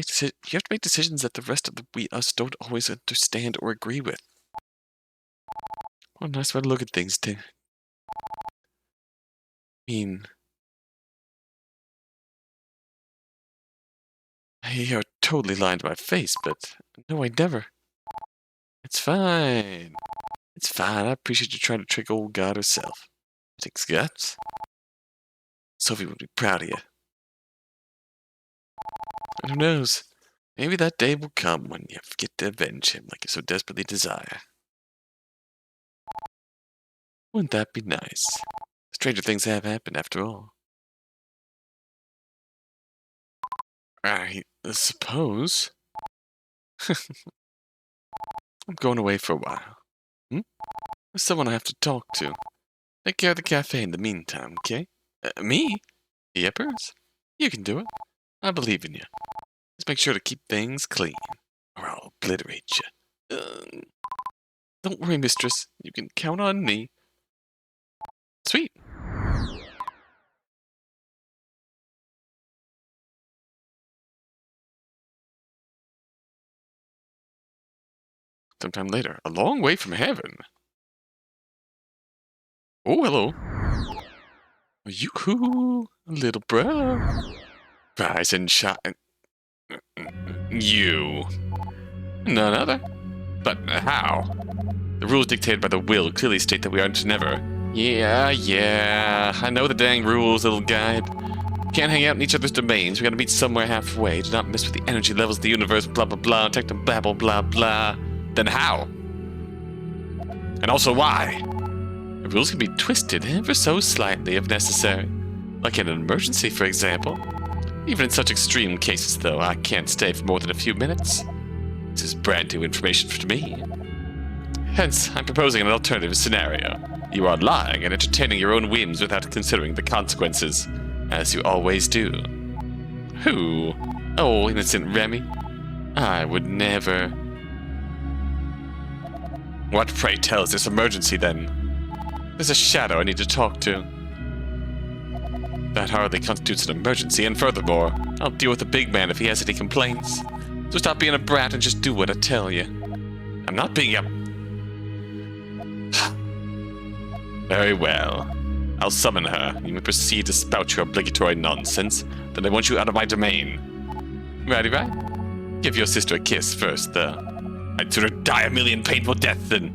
make decisions that the rest of us don't always understand or agree with. What a nice way to look at things, too. I mean, you're totally lying to my face, but no, I never. It's fine. It's fine. I appreciate you trying to trick old God herself. It takes guts. Sophie would be proud of you. And who knows? Maybe that day will come when you get to avenge him like you so desperately desire. Wouldn't that be nice? Stranger things have happened after all. I suppose. I'm going away for a while. There's someone I have to talk to. Take care of the cafe in the meantime, okay? Me? Yepers? You can do it. I believe in you. Just make sure to keep things clean, or I'll obliterate you. Don't worry, mistress. You can count on me. Sweet. Sometime later, a long way from heaven. Oh, hello. Yoo-hoo, little bro. Rise and shine. You. None other. But how? The rules dictated by the will clearly state that we are to never. Yeah. I know the dang rules, little guide. Can't hang out in each other's domains. We gotta meet somewhere halfway. Do not mess with the energy levels of the universe, blah blah blah. Techno babble, blah blah. Then how? And also why? The rules can be twisted ever so slightly if necessary. Like in an emergency, for example. Even in such extreme cases, though, I can't stay for more than a few minutes. This is brand new information for me. Hence, I'm proposing an alternative scenario. You are lying and entertaining your own whims without considering the consequences, as you always do. Who? Oh, innocent Remy? I would never. What, pray tell, is this emergency, then? There's a shadow I need to talk to. That hardly constitutes an emergency, and furthermore, I'll deal with the big man if he has any complaints. So stop being a brat and just do what I tell you. I'm not being a... Very well. I'll summon her. You may proceed to spout your obligatory nonsense. Then I want you out of my domain. Righty, right? Give your sister a kiss first, though. I'd sooner die a million painful deaths than...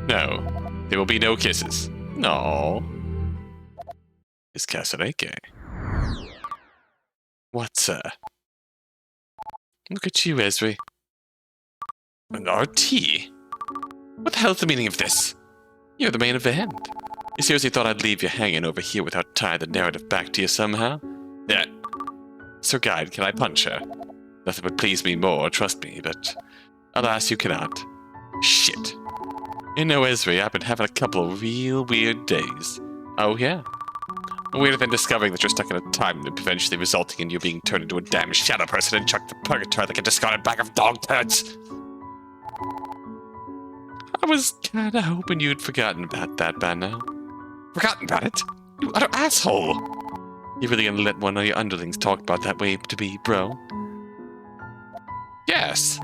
No, there will be no kisses. No. Is Casaneke. What's Look at you, Ezri. An RT? What the hell's the meaning of this? You're the main event. You seriously thought I'd leave you hanging over here without tying the narrative back to you somehow? Yeah. Sir Guide, can I punch her? Nothing would please me more, trust me, but alas, you cannot. Shit. You know, Ezri, I've been having a couple of real weird days. Oh, yeah? Weirder than discovering that you're stuck in a time loop, eventually resulting in you being turned into a damn shadow person and chucked to purgatory like a discarded bag of dog turds. I was kinda hoping you'd forgotten about that by now. Forgotten about it? You utter asshole! You really gonna let one of your underlings talk about that way to be, bro? Yes!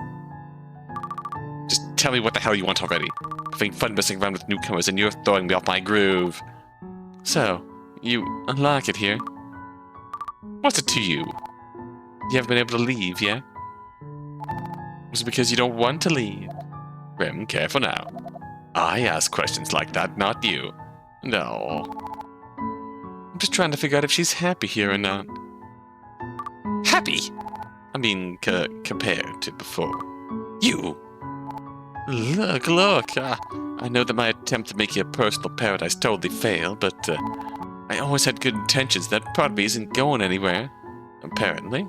Just tell me what the hell you want already. Having fun messing around with newcomers and you're throwing me off my groove. So, you unlock it here? What's it to you? You haven't been able to leave yet? Was it because you don't want to leave? Remm, careful now. I ask questions like that, not you. No. I'm just trying to figure out if she's happy here or not. Happy? I mean, compared to before. You! Look. I know that my attempt to make you a personal paradise totally failed, but I always had good intentions. That part of me isn't going anywhere. Apparently.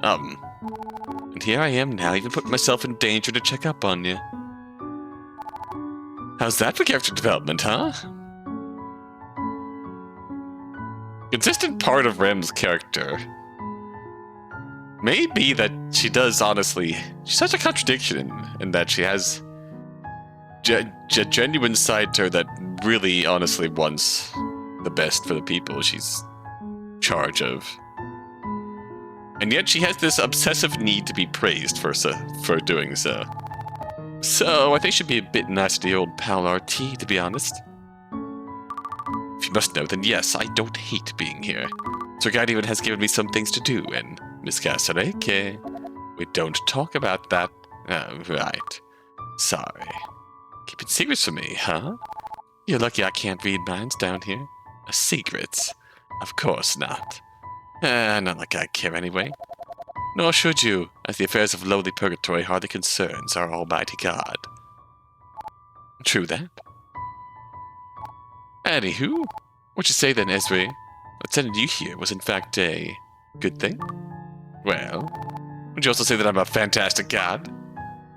And here I am now, even putting myself in danger to check up on you. How's that for character development, huh? Consistent part of Remm's character may be that she does, honestly, she's such a contradiction in that she has a genuine side to her that really, honestly, wants the best for the people she's in charge of. And yet she has this obsessive need to be praised for doing so. So I think she'd be a bit nice to the old pal RT, to be honest. If you must know, then yes, I don't hate being here. Sir Guide even has given me some things to do, and Miss Casterake, we don't talk about that. Right. Sorry. Keep it secrets from me, huh? You're lucky I can't read minds down here. Secrets? Of course not. Not like I care anyway. Nor should you, as the affairs of lowly purgatory hardly concerns our almighty God. True that. Anywho, what you say then, Ezri? What sending you here was in fact a good thing? Well, would you also say that I'm a fantastic god?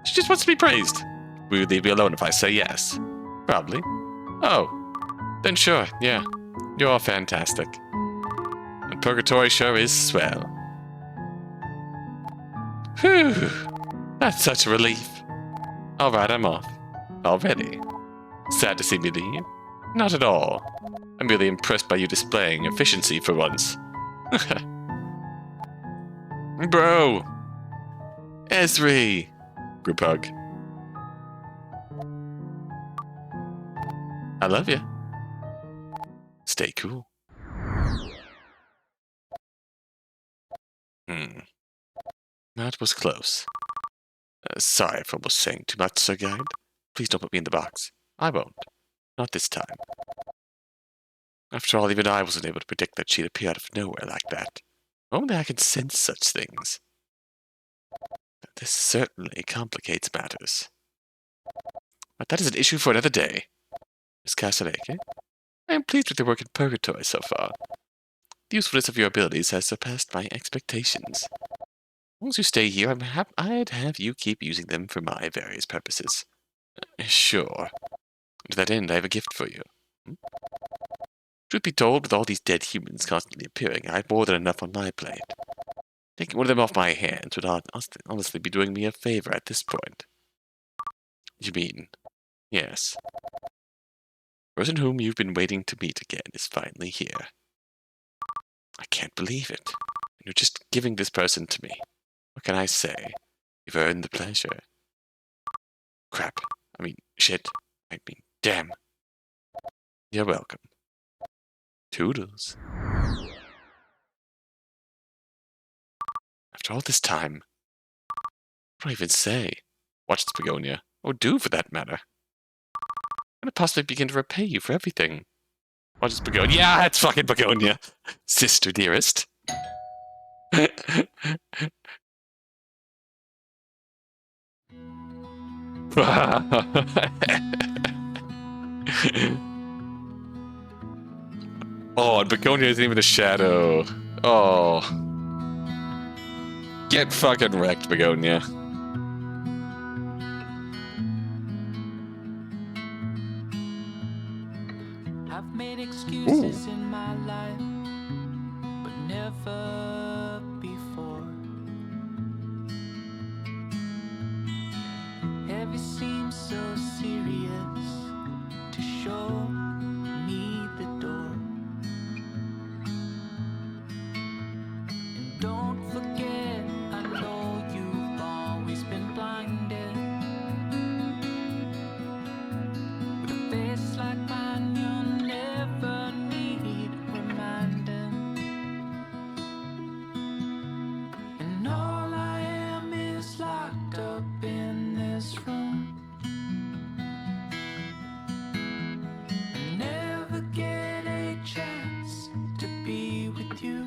She just wants to be praised. Will you leave me alone if I say yes? Probably. Oh, then sure, yeah. You're fantastic. And Purgatory sure is swell. Whew, that's such a relief. Alright, I'm off. Already. Sad to see me leave? Not at all. I'm really impressed by you displaying efficiency for once. Bro! Ezri! Group hug. I love you. Stay cool. That was close. Sorry for almost saying too much, Sir Guide. Please don't put me in the box. I won't. Not this time. After all, even I wasn't able to predict that she'd appear out of nowhere like that. Only I can sense such things. This certainly complicates matters. But that is an issue for another day. Miss Casterake, I am pleased with your work in Purgatory so far. The usefulness of your abilities has surpassed my expectations. Once you stay here, I'd have you keep using them for my various purposes. Sure. To that end, I have a gift for you. Truth be told, with all these dead humans constantly appearing, I have more than enough on my plate. Taking one of them off my hands would honestly be doing me a favor at this point. You mean? Yes. The person whom you've been waiting to meet again is finally here. I can't believe it. And you're just giving this person to me. What can I say? You've earned the pleasure. Crap. Shit. Damn. You're welcome. Toodles. After all this time, what do I even say? Watch this, Begonia. Or do, for that matter. I'm gonna possibly begin to repay you for everything. Watch this, Begonia. Yeah, it's fucking Begonia. Sister dearest. Oh, and Begonia isn't even a shadow. Oh. Get fucking wrecked, Begonia. I've made excuses in my life, but never before. Every seems so serious to show me the door. And don't forget, I know you've always been blinded. With a face like mine, you'll never need reminding. And all I am is locked up in this room. I never get a chance to be with you.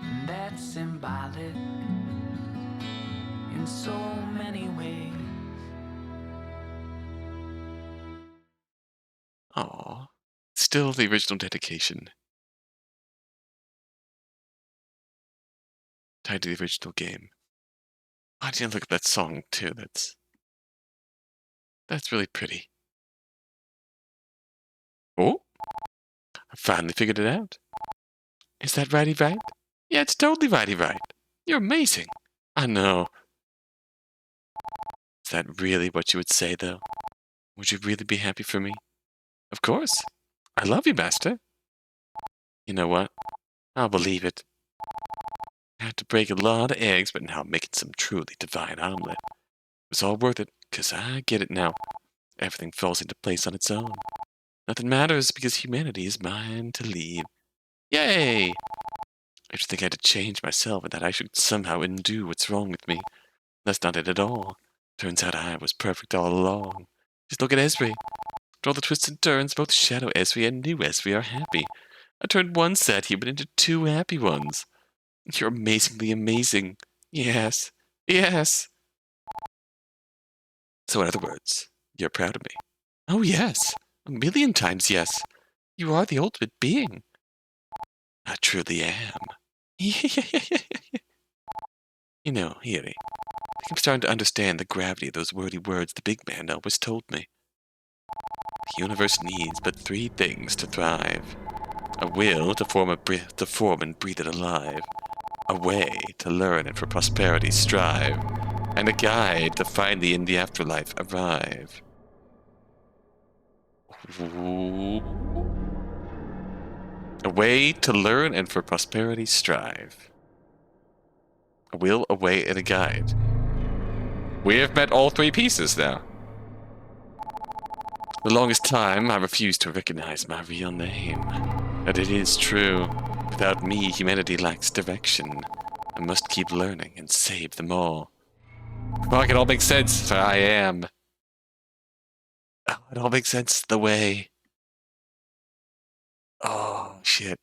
And that's symbolic in so many ways. Aw. still the original dedication. Tied to the original game. I didn't look at that song, too. That's really pretty. Oh, I finally figured it out. Is that righty right? Yeah, it's totally righty right. You're amazing. I know. Is that really what you would say, though? Would you really be happy for me? Of course. I love you, Master. You know what? I'll believe it. I had to break a lot of eggs, but now I'm making some truly divine omelet. It was all worth it, 'cause I get it now. Everything falls into place on its own. Nothing matters because humanity is mine to lead. Yay! I used to think I had to change myself and that I should somehow undo what's wrong with me. That's not it at all. Turns out I was perfect all along. Just look at Ezri. After all the twists and turns, both Shadow Ezri and New Ezri are happy. I turned one sad human into two happy ones. You're amazingly amazing. Yes. Yes. So in other words, you're proud of me. Oh yes. 1,000,000 times yes. You are the ultimate being. I truly am. You know, Hiri, I think I'm starting to understand the gravity of those wordy words the big man always told me. The universe needs but 3 things to thrive. A will to form and breathe it alive. A way to learn and for prosperity strive. And a guide to finally in the afterlife arrive. Ooh. A way to learn and for prosperity strive. A will, a way, and a guide. We have met all 3 pieces now. The longest time, I refused to recognize my real name. But it is true. Without me, humanity lacks direction. I must keep learning and save them all. Fuck, it all makes sense, for I am. Oh, it all makes sense the way. Oh, shit.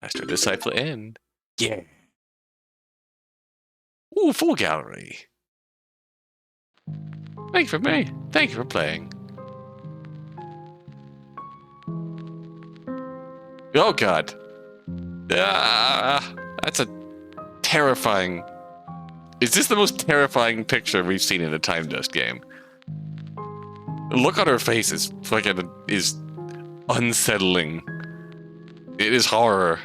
Master Disciple end. Yeah. Ooh, full gallery. Thank you for me. Thank you for playing. Oh god. That's a terrifying... Is this the most terrifying picture we've seen in a Tymedust game? The look on her face is fucking... is unsettling. It is horror.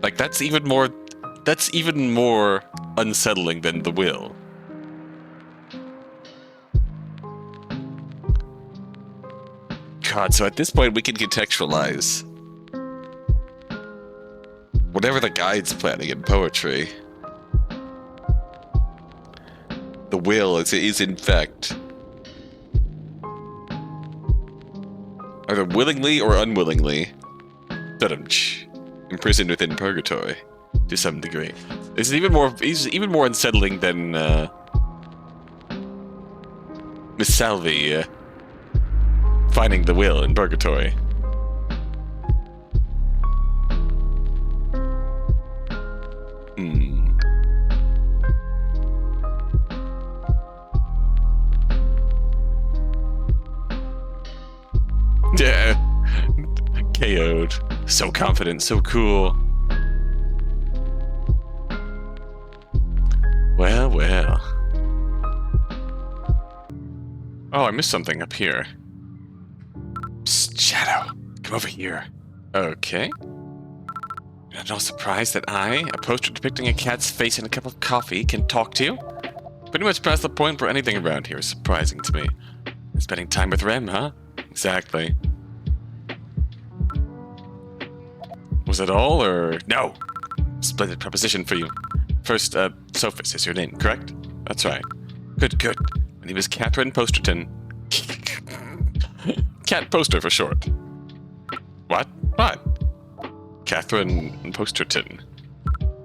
Like, that's even more unsettling than the will. God, so at this point we can contextualize whatever the guide's planning in poetry. The will is in fact either willingly or unwillingly imprisoned within purgatory to some degree. This is even more unsettling than Miss Salvi finding the will in purgatory. Yeah. KO'd. So confident, so cool. Well, well. Oh, I missed something up here. Psst, Shadow, come over here. Okay. You're not surprised that I, a poster depicting a cat's face and a cup of coffee, can talk to you? Pretty much past the point where anything around here is surprising to me. Spending time with Remm, huh? Exactly. Was that all, or... No! Splendid proposition for you. First, Sophus is your name, correct? That's right. Good, good. My name is Catherine Posterton. Cat Poster for short. What? What? Catherine Posterton.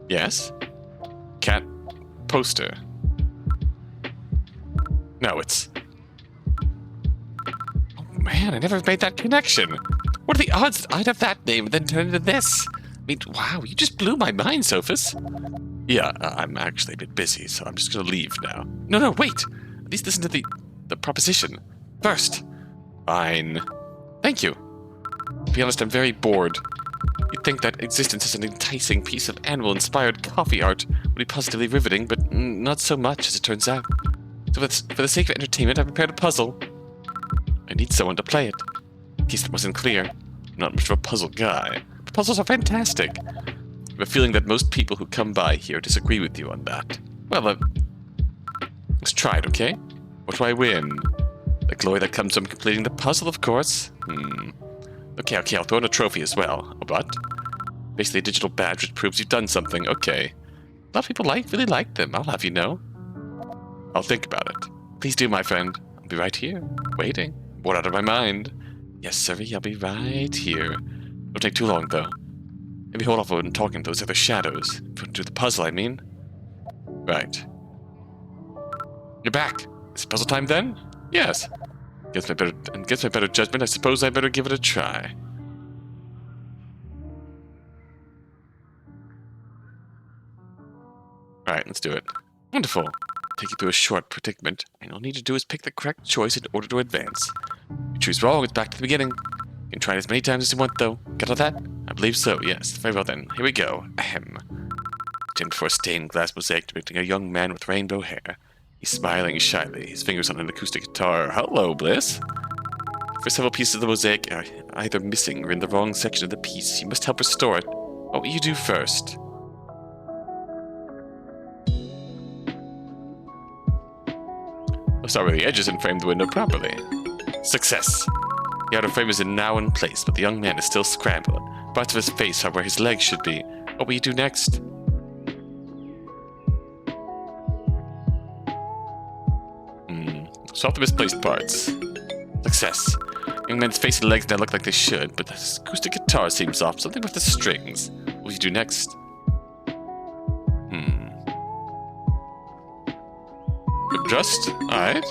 Yes? Cat Poster. No, it's... Oh man, I never made that connection. What are the odds that I'd have that name and then turn into this? mean, wow, you just blew my mind, Sophus. Yeah, I'm actually a bit busy, so I'm just gonna leave now. No, wait! At least listen to the proposition. First. Fine. Thank you. To be honest, I'm very bored. You'd think that existence as an enticing piece of animal-inspired coffee art would be positively riveting, but not so much, as it turns out. So for the sake of entertainment, I've prepared a puzzle. I need someone to play it. In case it wasn't clear, I'm not much of a puzzle guy. But puzzles are fantastic. I have a feeling that most people who come by here disagree with you on that. Well, let's try it, okay? What do I win? The glory that comes from completing the puzzle, of course. Okay, I'll throw in a trophy as well. A what? Basically a digital badge which proves you've done something. Okay. A lot of people really like them, I'll have you know. I'll think about it. Please do, my friend. I'll be right here, waiting. Bored out of my mind. Yes, sirree, I'll be right here. Don't take too long, though. Maybe hold off on talking to those other shadows. Do the puzzle, I mean. Right. You're back. Is it puzzle time then? Yes. Against my better judgment, I suppose I better give it a try. Alright, let's do it. Wonderful. Take you through a short predicament, and all you need to do is pick the correct choice in order to advance. If you choose wrong, it's back to the beginning. You can try it as many times as you want, though. Got all that? I believe so, yes. Very well then. Here we go. Ahem. Stand before a stained glass mosaic depicting a young man with rainbow hair. He's smiling shyly, his fingers on an acoustic guitar. Hello, Bliss. For several pieces of the mosaic are either missing or in the wrong section of the piece. You must help restore it. What will you do first? I'll start with the edges and frame the window properly. Success! The outer frame is now in place, but the young man is still scrambling. Parts of his face are where his legs should be. What will you do next? Solve the misplaced parts. Success. Young man's face and legs now look like they should, but the acoustic guitar seems off. Something with the strings. What will you do next? Adjust? Alright.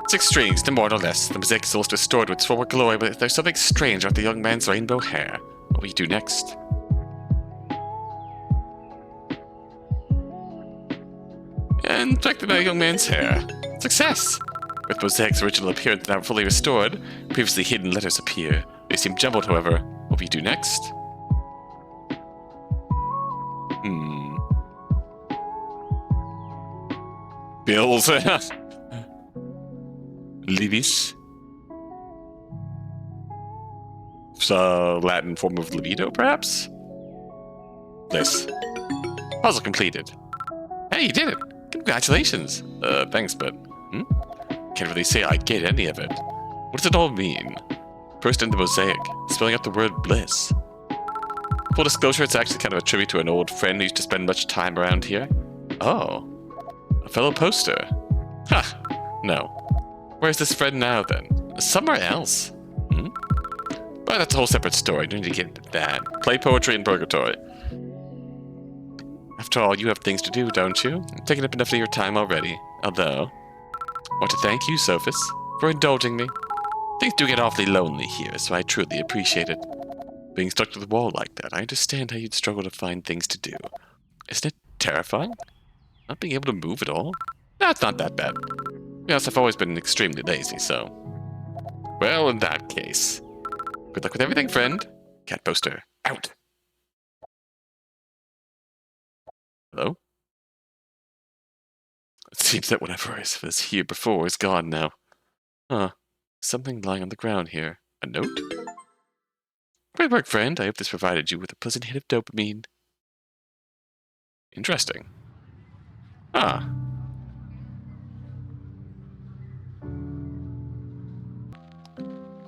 6 strings, no more, no less. The mosaic is almost restored to its former glory, but there's something strange about the young man's rainbow hair. What will you do next? Inspect the young man's hair. Success! With mosaic's original appearance now fully restored, previously hidden letters appear. They seem jumbled, however. What will you do next? Bills. Libis. Latin form of libido, perhaps? This. Puzzle completed. Hey, you did it! Congratulations! Thanks, but... Can't really say I get any of it. What does it all mean? First in the mosaic, spelling out the word bliss. Full disclosure, it's actually kind of a tribute to an old friend who used to spend much time around here. Oh. A fellow poster. Ha! No. Where's this friend now, then? Somewhere else. But that's a whole separate story. Don't need to get into that. Play poetry in Purgatory. After all, you have things to do, don't you? I'm taking up enough of your time already. Although, I want to thank you, Sophus, for indulging me. Things do get awfully lonely here, so I truly appreciate it. Being stuck to the wall like that, I understand how you'd struggle to find things to do. Isn't it terrifying? Not being able to move at all? No, it's not that bad. Yes, I've always been extremely lazy, so... Well, in that case... Good luck with everything, friend. Cat poster, out. Hello? It seems that whatever was here before is gone now. Huh. Something lying on the ground here. A note? Great work, friend. I hope this provided you with a pleasant hit of dopamine. Interesting. Ah.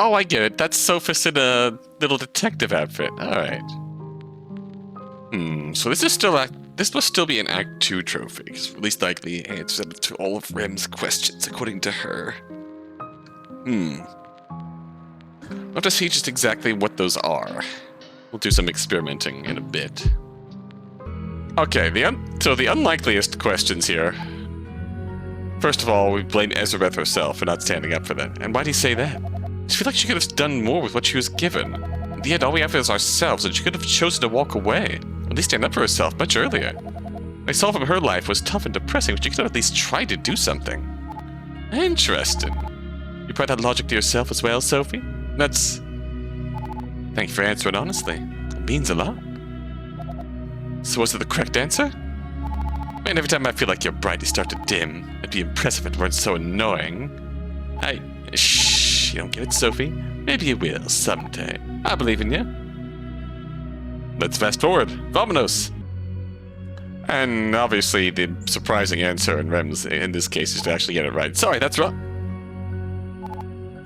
Oh, I get it. That's Sophus in a little detective outfit. Alright. So this is still this must still be an Act 2 trophy, because at least likely answers to all of Remm's questions, according to her. I'll have to see just exactly what those are. We'll do some experimenting in a bit. Okay, so the unlikeliest questions here. First of all, we blame Ezrebeth herself for not standing up for that. And why do you say that? I feel like she could have done more with what she was given. the end, all we have is ourselves, and she could have chosen to walk away. At least stand up for herself much earlier. What I saw from her life was tough and depressing, but she could have at least tried to do something. Interesting. You apply that logic to yourself as well, Sophie? That's... Thank you for answering honestly. It means a lot. So was it the correct answer? Man, every time I feel like you're bright, you start to dim. It'd be impressive if it weren't so annoying. Shh, you don't get it, Sophie. Maybe you will, someday. I believe in you. Let's fast forward. Vamonos! And obviously, the surprising answer in Remm's, in this case, is to actually get it right. Sorry, that's wrong.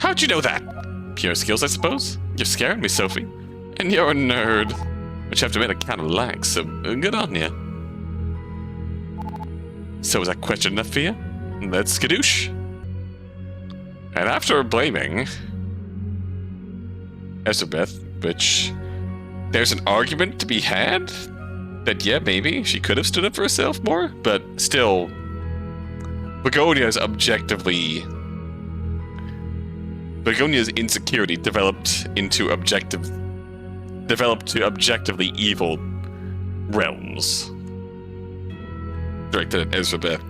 How'd you know that? Pure skills, I suppose? You're scaring me, Sophie. And you're a nerd. Which I have to admit I kind of like, so good on you. So was that question enough for you? Let's skadoosh. And after blaming Ezrebeth, which there's an argument to be had that, yeah, maybe she could have stood up for herself more, but still, Begonia's insecurity developed to objectively evil realms. Directed at Ezrebeth.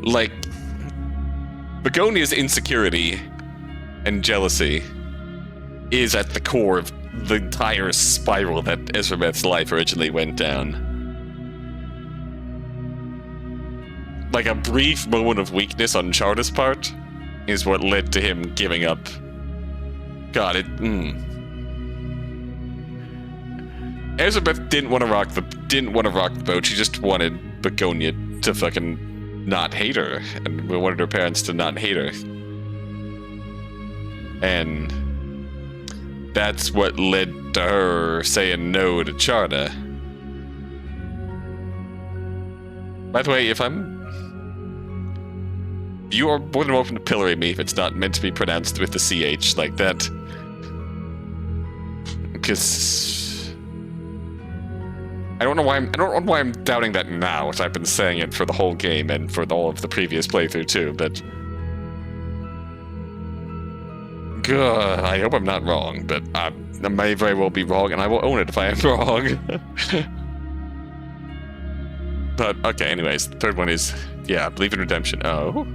Like, Begonia's insecurity and jealousy is at the core of the entire spiral that Ezrebeth's life originally went down. Like, a brief moment of weakness on Charda's part is what led to him giving up. God, Ezrebeth didn't want to rock the boat. She just wanted Begonia to fucking not hate her, and we wanted her parents to not hate her. And that's what led to her saying no to Charda. By the way, you are more than welcome to pillory me if it's not meant to be pronounced with the CH like that. Because I don't know why I'm doubting that now, as I've been saying it for the whole game and for all of the previous playthrough too, but I hope I'm not wrong, but I may very well be wrong, and I will own it if I am wrong. But, okay, anyways, the third one is, yeah, believe in redemption. Oh?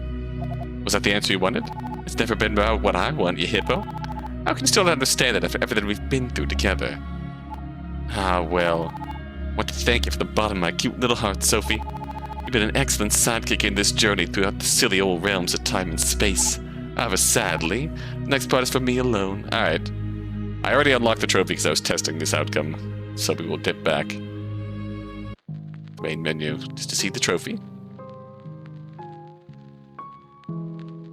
Was that the answer you wanted? It's never been about what I want, you hippo. How can you still not understand that after everything we've been through together? Ah, well. I want to thank you from the bottom of my cute little heart, Sophie. You've been an excellent sidekick in this journey throughout the silly old realms of time and space. However, sadly, the next part is for me alone. Alright. I already unlocked the trophy because I was testing this outcome, so we will dip back. Main menu, just to see the trophy.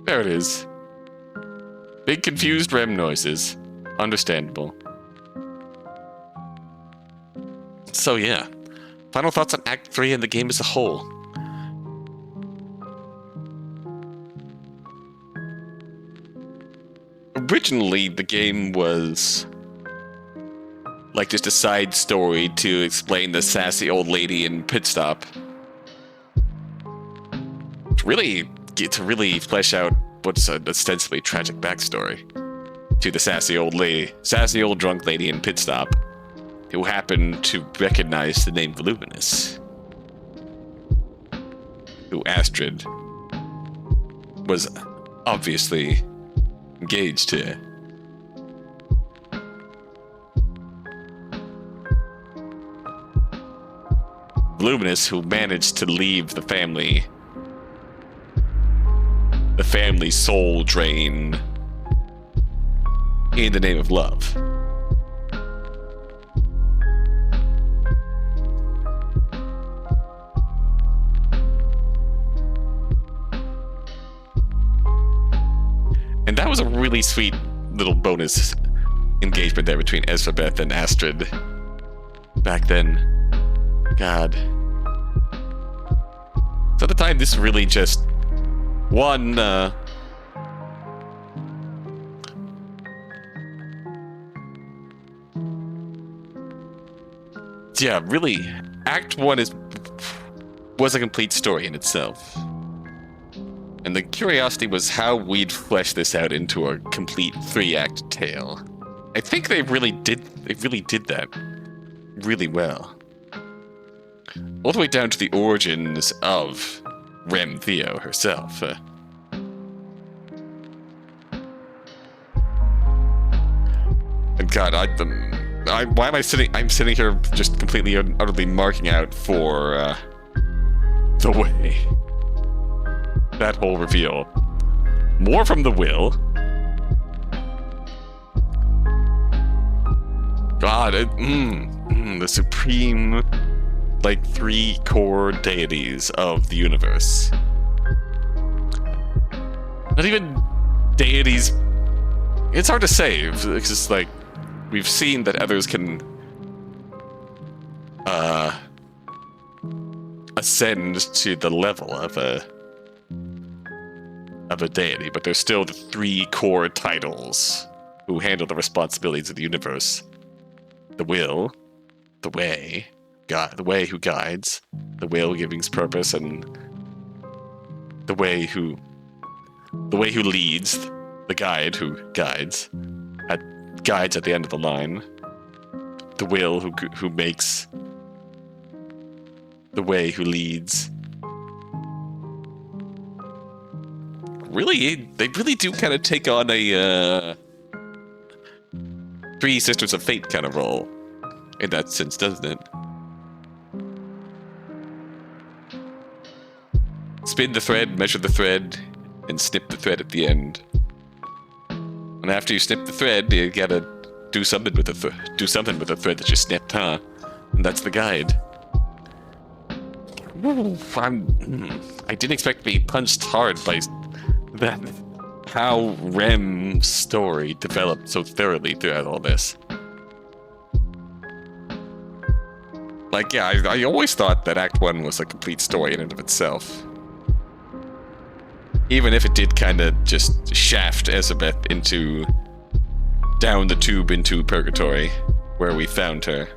There it is. Big confused Remm noises. Understandable. So yeah, final thoughts on Act 3 and the game as a whole. Originally, the game was like just a side story to explain the sassy old lady in Pit Stop. To really flesh out what's an ostensibly tragic backstory to the sassy old drunk lady in Pit Stop, who happened to recognize the name Voluminous, who Astrid was obviously engaged to. Voluminous, who managed to leave the family soul drained in the name of love. And that was a really sweet little bonus engagement there between Ezrebeth and Astrid back then. God. So at the time, this really just one, yeah, really, Act 1 was a complete story in itself. And the curiosity was how we'd flesh this out into a complete 3-act tale. I think they really did that really well. All the way down to the origins of Remm Theo herself. And God, why am I sitting? I'm sitting here just completely and utterly marking out for the way. That whole reveal. More from the will. God, the supreme, like, 3 core deities of the universe. Not even deities. It's hard to say. It's just like we've seen that others can ascend to the level of a deity, but there's still the 3 core titles who handle the responsibilities of the universe. The will, the way, God, the way who guides, the will giving purpose, and the way who leads, the guide who guides, guides at the end of the line, the will who makes, the way who leads. Really, they really do kind of take on a 3 Sisters of Fate kind of role in that sense, doesn't it? Spin the thread, measure the thread, and snip the thread at the end. And after you snip the thread, you gotta do something with the thread that you snipped, huh? And that's the guide. I didn't expect to be punched hard by that. How Remm's story developed so thoroughly throughout all this. Like, yeah, I always thought that Act 1 was a complete story in and of itself. Even if it did kind of just shaft Ezrebeth into down the tube into Purgatory, where we found her.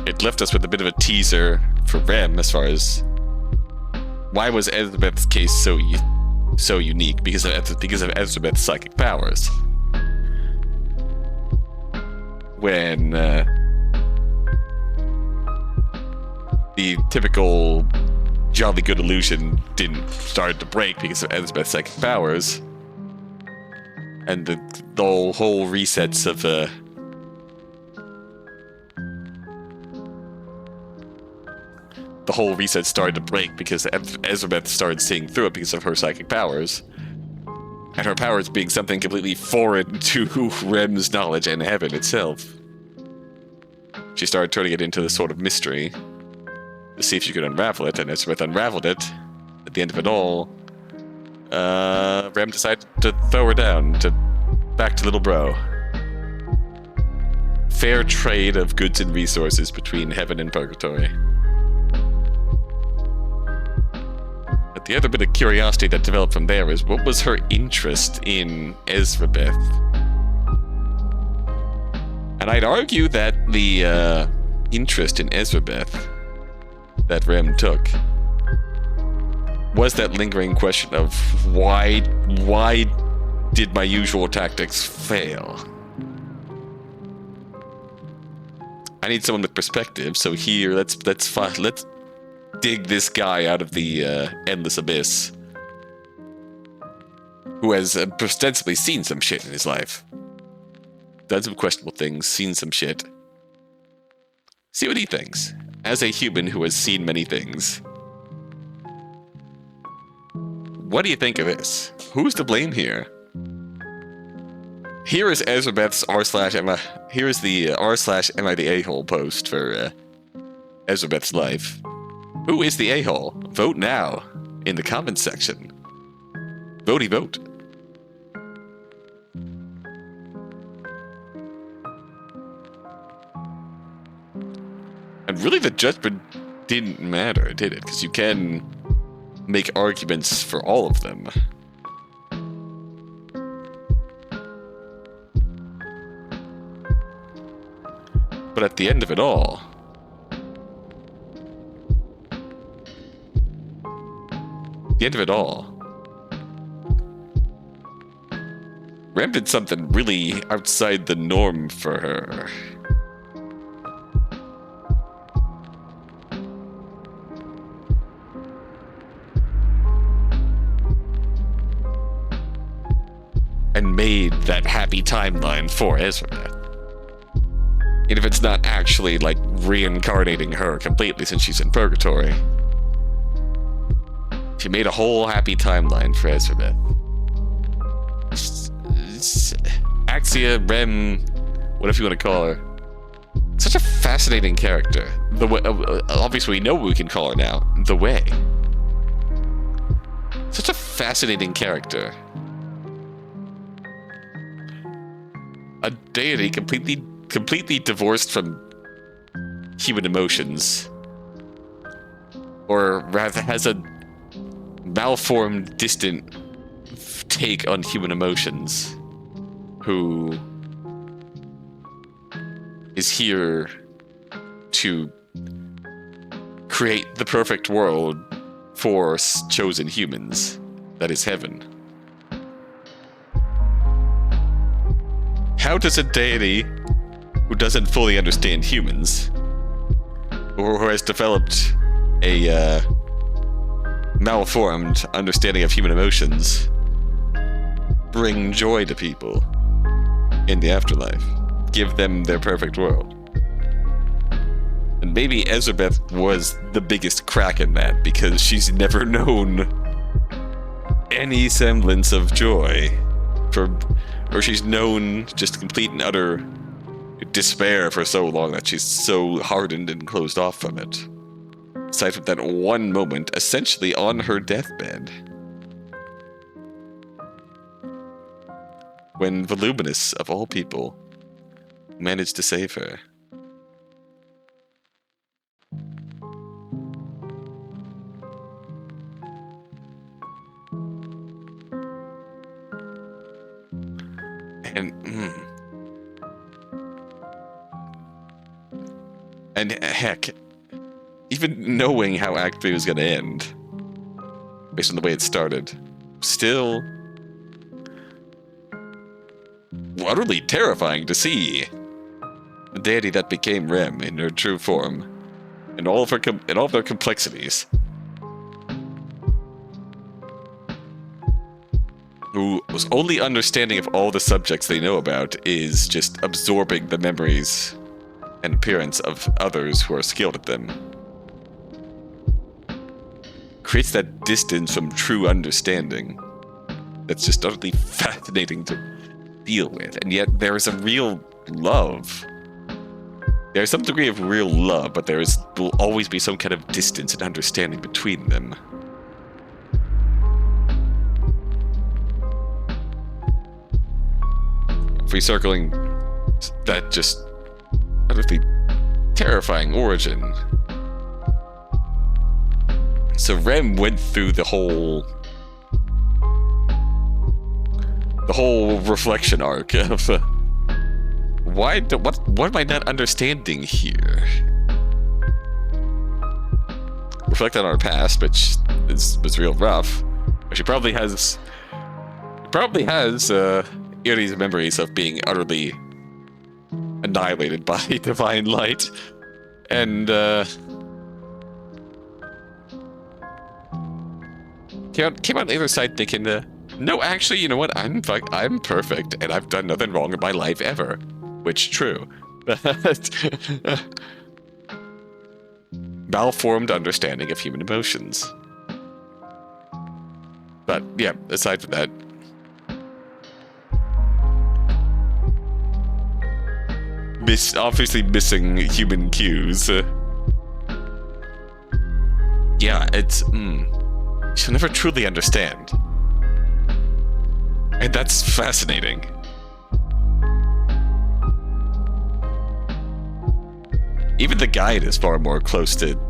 It left us with a bit of a teaser for Remm as far as why was Ezrebeth's case so unique because of Ezrebeth's psychic powers. When the typical jolly good illusion didn't start to break because of Ezrebeth's psychic powers, and the whole resets of the whole reset started to break because Ezrebeth started seeing through it because of her psychic powers, and her powers being something completely foreign to Remm's knowledge and heaven itself. She started turning it into this sort of mystery to see if she could unravel it, and Ezrebeth unraveled it. At the end of it all, Remm decided to throw her down back to little bro. Fair trade of goods and resources between heaven and purgatory. But the other bit of curiosity that developed from there is what was her interest in Ezrebeth? And I'd argue that the interest in Ezrebeth that Remm took was that lingering question of why did my usual tactics fail? I need someone with perspective, so here let's dig this guy out of the endless abyss who has ostensibly seen some shit in his life. Done some questionable things, seen some shit. See what he thinks. As a human who has seen many things. What do you think of this? Who's to blame here? Here is Ezrebeth's r/Emma. Here is the r/Am I the a-hole post for Ezrebeth's life. Who is the a-hole? Vote now in the comments section. Votey vote. And really the judgment didn't matter, did it? Because you can make arguments for all of them. But at the end of it all, The end of it all. Remm did something really outside the norm for her. And made that happy timeline for Ezrebeth. Even if it's not actually, like, reincarnating her completely since she's in Purgatory. She made a whole happy timeline for Ezrebeth. Axia, Remm, whatever you want to call her. Such a fascinating character. The way, obviously we know what we can call her now. The Way. Such a fascinating character. A deity completely divorced from human emotions. Or rather has a malformed, distant take on human emotions. Who is here to create the perfect world for chosen humans. That is heaven. How does a deity who doesn't fully understand humans, or who has developed a malformed understanding of human emotions, bring joy to people in the afterlife? Give them their perfect world. And maybe Ezrebeth was the biggest crack in that, because she's never known any semblance of joy. Or she's known just complete and utter despair for so long that she's so hardened and closed off from it. Aside from that one moment, essentially on her deathbed, when Voluminous, of all people, managed to save her. And heck, even knowing how Act 3 was going to end, based on the way it started, still utterly terrifying to see. The deity that became Remm in her true form, and all of their complexities. Whose only understanding of all the subjects they know about is just absorbing the memories and appearance of others who are skilled at them. Creates that distance from true understanding that's just utterly fascinating to deal with. And yet there is a real love. There's some degree of real love, but will always be some kind of distance and understanding between them. Recircling that just utterly terrifying origin. So Remm went through the whole reflection arc of what am I not understanding here? Reflect on our past, which was real rough. She probably has eerie memories of being utterly annihilated by divine light, and came out the other side thinking, no, actually, you know what? I'm perfect, and I've done nothing wrong in my life ever, which true. Malformed understanding of human emotions. But yeah, aside from that, obviously missing human cues. Yeah, it's she'll never truly understand. And that's fascinating. Even the guide is far more close than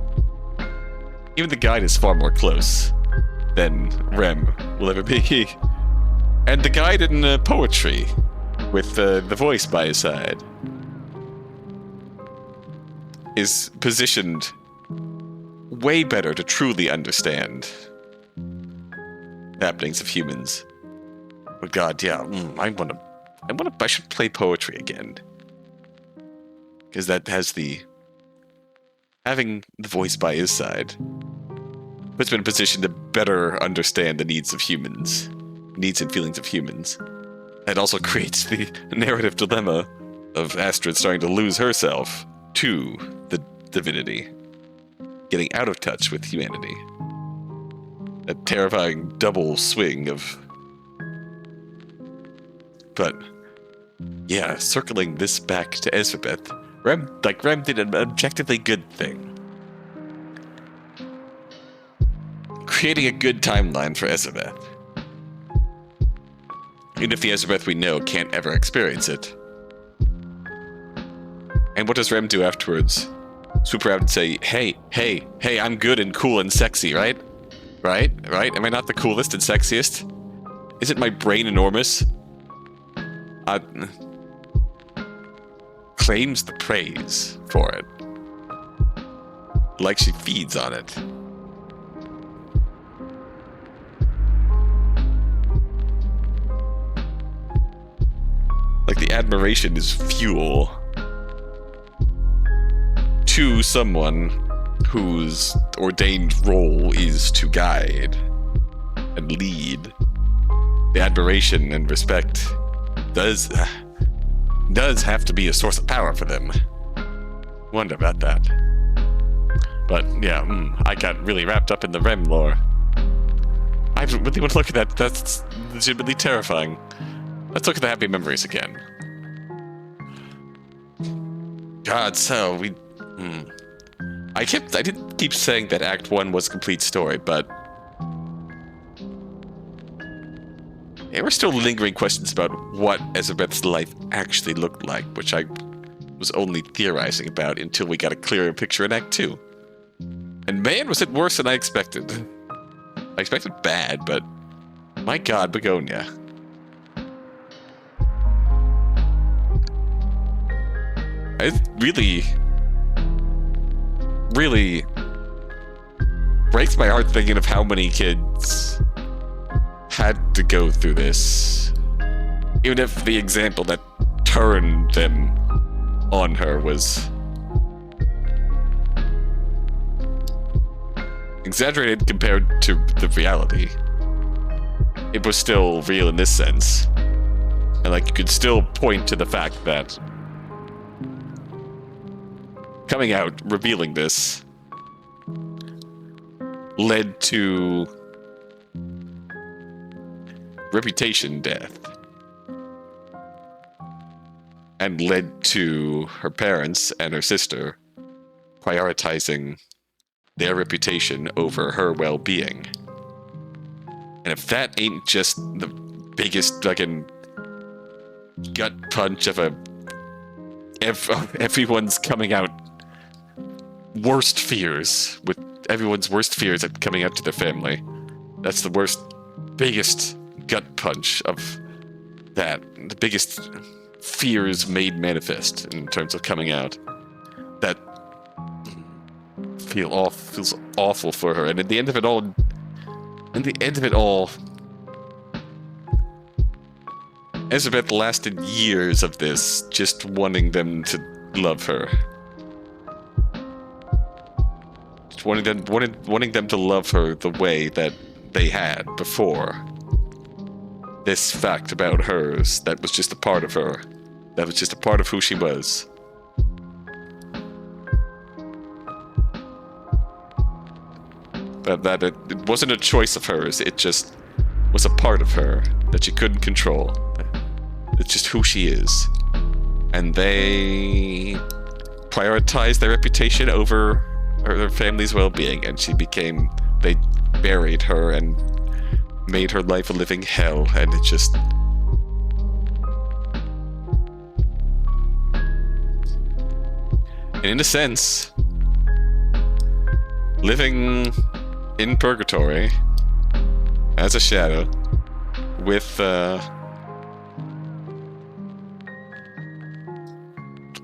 Remm will ever be. And the guide in poetry, with the voice by his side, is positioned way better to truly understand. happenings of humans. But God, yeah, I should play poetry again. Because that has having the voice by his side puts me in a position to better understand the needs of humans, needs and feelings of humans. It also creates the narrative dilemma of Astrid starting to lose herself to the divinity, getting out of touch with humanity. A terrifying double swing of... But, yeah, circling this back to Ezrebeth, Remm did an objectively good thing. Creating a good timeline for Ezrebeth. Even if the Ezrebeth we know can't ever experience it. And what does Remm do afterwards? Swoop around and say, hey, I'm good and cool and sexy, right? Right? Am I not the coolest and sexiest? Isn't my brain enormous? Claims the praise for it. Like she feeds on it. Like the admiration is fuel to someone whose ordained role is to guide and lead. The admiration and respect does have to be a source of power for them. Wonder about that. But yeah, I got really wrapped up in the Remm lore. I really want to look at that. That's legitimately terrifying. Let's look at the happy memories again. God, so we... I didn't keep saying that Act 1 was a complete story, but... there were still lingering questions about what Ezrebeth's life actually looked like, which I was only theorizing about until we got a clearer picture in Act 2. And man, was it worse than I expected. I expected bad, but... my God, Begonia. It really breaks my heart thinking of how many kids had to go through this. Even if the example that turned them on her was exaggerated compared to the reality. It was still real in this sense. And like you could still point to the fact that coming out, revealing this, led to reputation death. And led to her parents and her sister prioritizing their reputation over her well-being. And if that ain't just the biggest fucking gut punch of everyone's coming out worst fears, with everyone's worst fears at coming out to their family. That's the biggest gut punch of that. The biggest fears made manifest in terms of coming out. That feels awful for her. And at the end of it all, Ezrebeth lasted years of this, just wanting them to love her. Just wanting them to love her the way that they had before. This fact about hers, that was just a part of her. That was just a part of who she was. That it wasn't a choice of hers, it just was a part of her that she couldn't control. It's just who she is. And they prioritized their reputation over her family's well-being, and they buried her and made her life a living hell, and it just... And in a sense, living in purgatory as a shadow with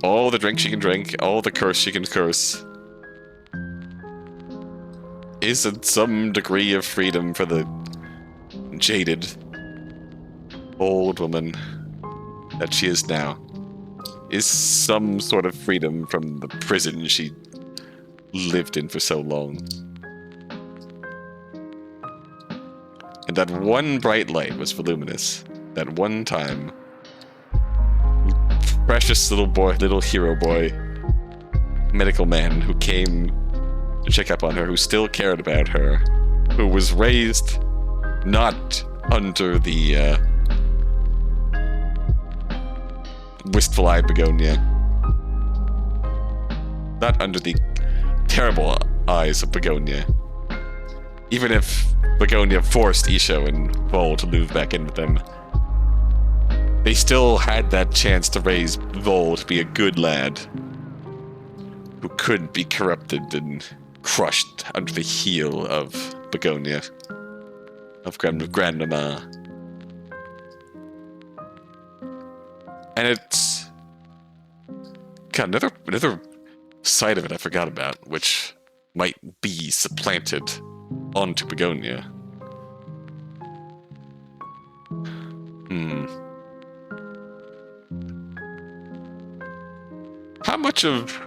all the drink she can drink, all the curse she can curse, is some degree of freedom for the jaded, old woman that she is now is some sort of freedom from the prison she lived in for so long. And that one bright light was voluminous. That one time. Precious little boy, little hero boy, medical man who came to check up on her, who still cared about her, who was raised not under the wistful-eyed Begonia, not under the terrible eyes of Begonia. Even if Begonia forced Isho and Vol to move back in with them, they still had that chance to raise Vol to be a good lad who couldn't be corrupted and crushed under the heel of Begonia, of Grandmama. And it's got another side of it I forgot about, which might be supplanted onto Begonia. How much of...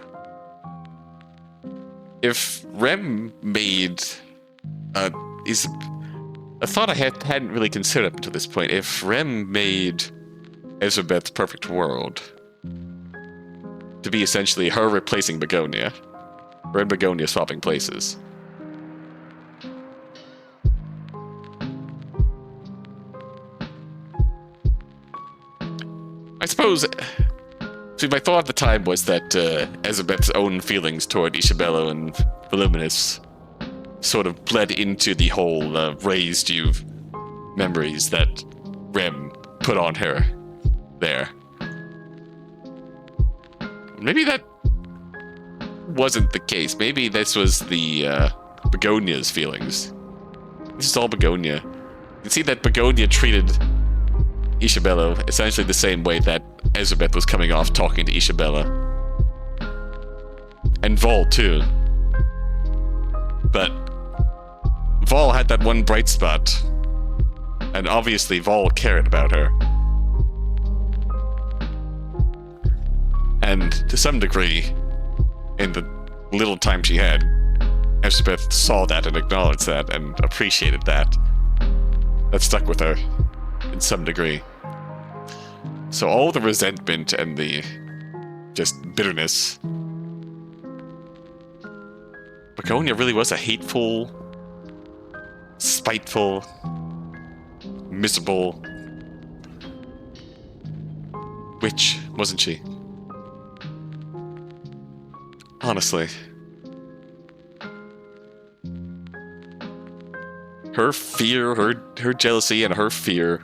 If Remm made... is a thought I hadn't really considered up until this point. If Remm made Ezrebeth's perfect world to be essentially her replacing Begonia, her and Begonia swapping places, I suppose... See, my thought at the time was that Ezrebeth's own feelings toward Isabella and Voluminous sort of bled into the whole raised you memories that Remm put on her there. Maybe that wasn't the case. Maybe this was the Begonia's feelings. This is all Begonia. You can see that Begonia treated Isabella essentially the same way that Ezrebeth was coming off talking to Isabella. And Vol too. But Vol had that one bright spot. And obviously Vol cared about her. And to some degree, in the little time she had, Ezrebeth saw that and acknowledged that and appreciated that. That stuck with her, in some degree. So all the resentment and the just bitterness. Begonia really was a hateful, spiteful, miserable witch, wasn't she? Honestly. Her fear, her jealousy and her fear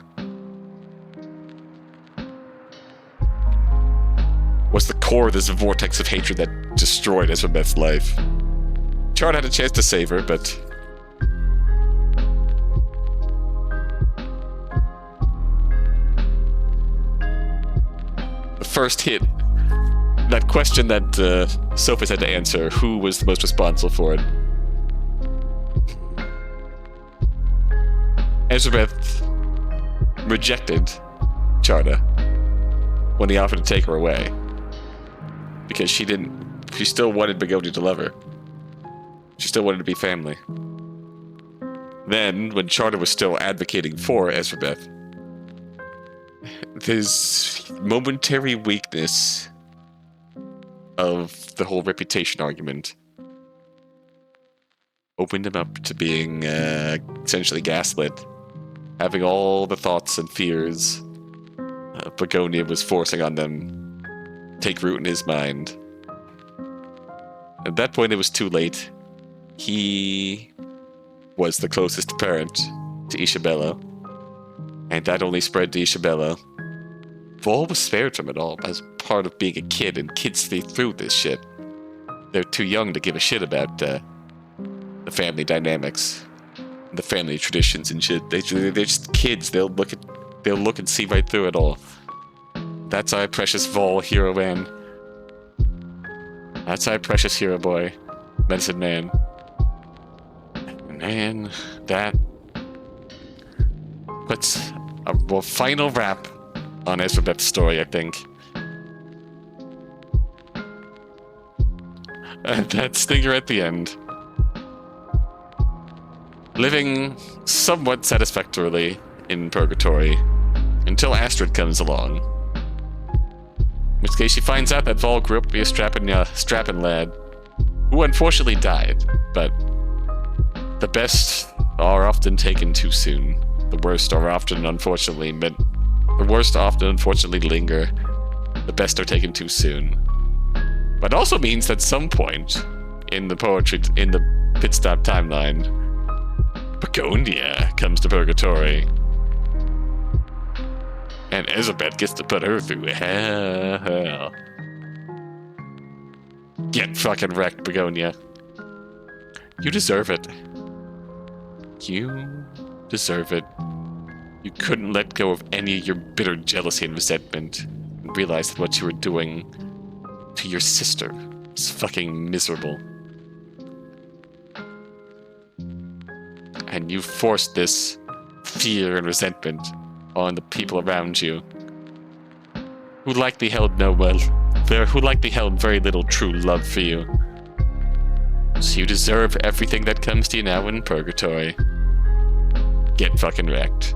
was the core of this vortex of hatred that destroyed Ezrebeth's life. Chard had a chance to save her, but the first hit, that question that Sophis had to answer, who was the most responsible for it? Ezrebeth rejected Charda when he offered to take her away. Because she still wanted Begonia to love her. She still wanted to be family. Then, when Charda was still advocating for Ezrebeth, this momentary weakness of the whole reputation argument opened him up to being essentially gaslit, having all the thoughts and fears Begonia was forcing on them take root in his mind. At that point, it was too late. He was the closest parent to Isabella, and that only spread to Isabella. Vol was spared from it all as part of being a kid, and kids see through this shit. They're too young to give a shit about the family dynamics, the family traditions and shit. They're just kids. They'll look and see right through it all. That's our precious Vol hero man. That's our precious hero boy, medicine man. Man, that puts a final wrap on Ezrebeth's story, I think. And that stinger at the end. Living somewhat satisfactorily in Purgatory until Astrid comes along. In which case she finds out that Vol grew up to be a strapping lad who unfortunately died, but the best are often taken too soon. The worst are often unfortunately linger. The best are taken too soon. But it also means that at some point in the pit stop timeline, Begonia comes to Purgatory. And Ezrebeth gets to put her through hell. Get fucking wrecked, Begonia. You deserve it. You deserve it. You couldn't let go of any of your bitter jealousy and resentment and realize that what you were doing to your sister is fucking miserable. And you forced this fear and resentment on the people around you, who likely held very little true love for you. So you deserve everything that comes to you now in Purgatory. Get fucking wrecked.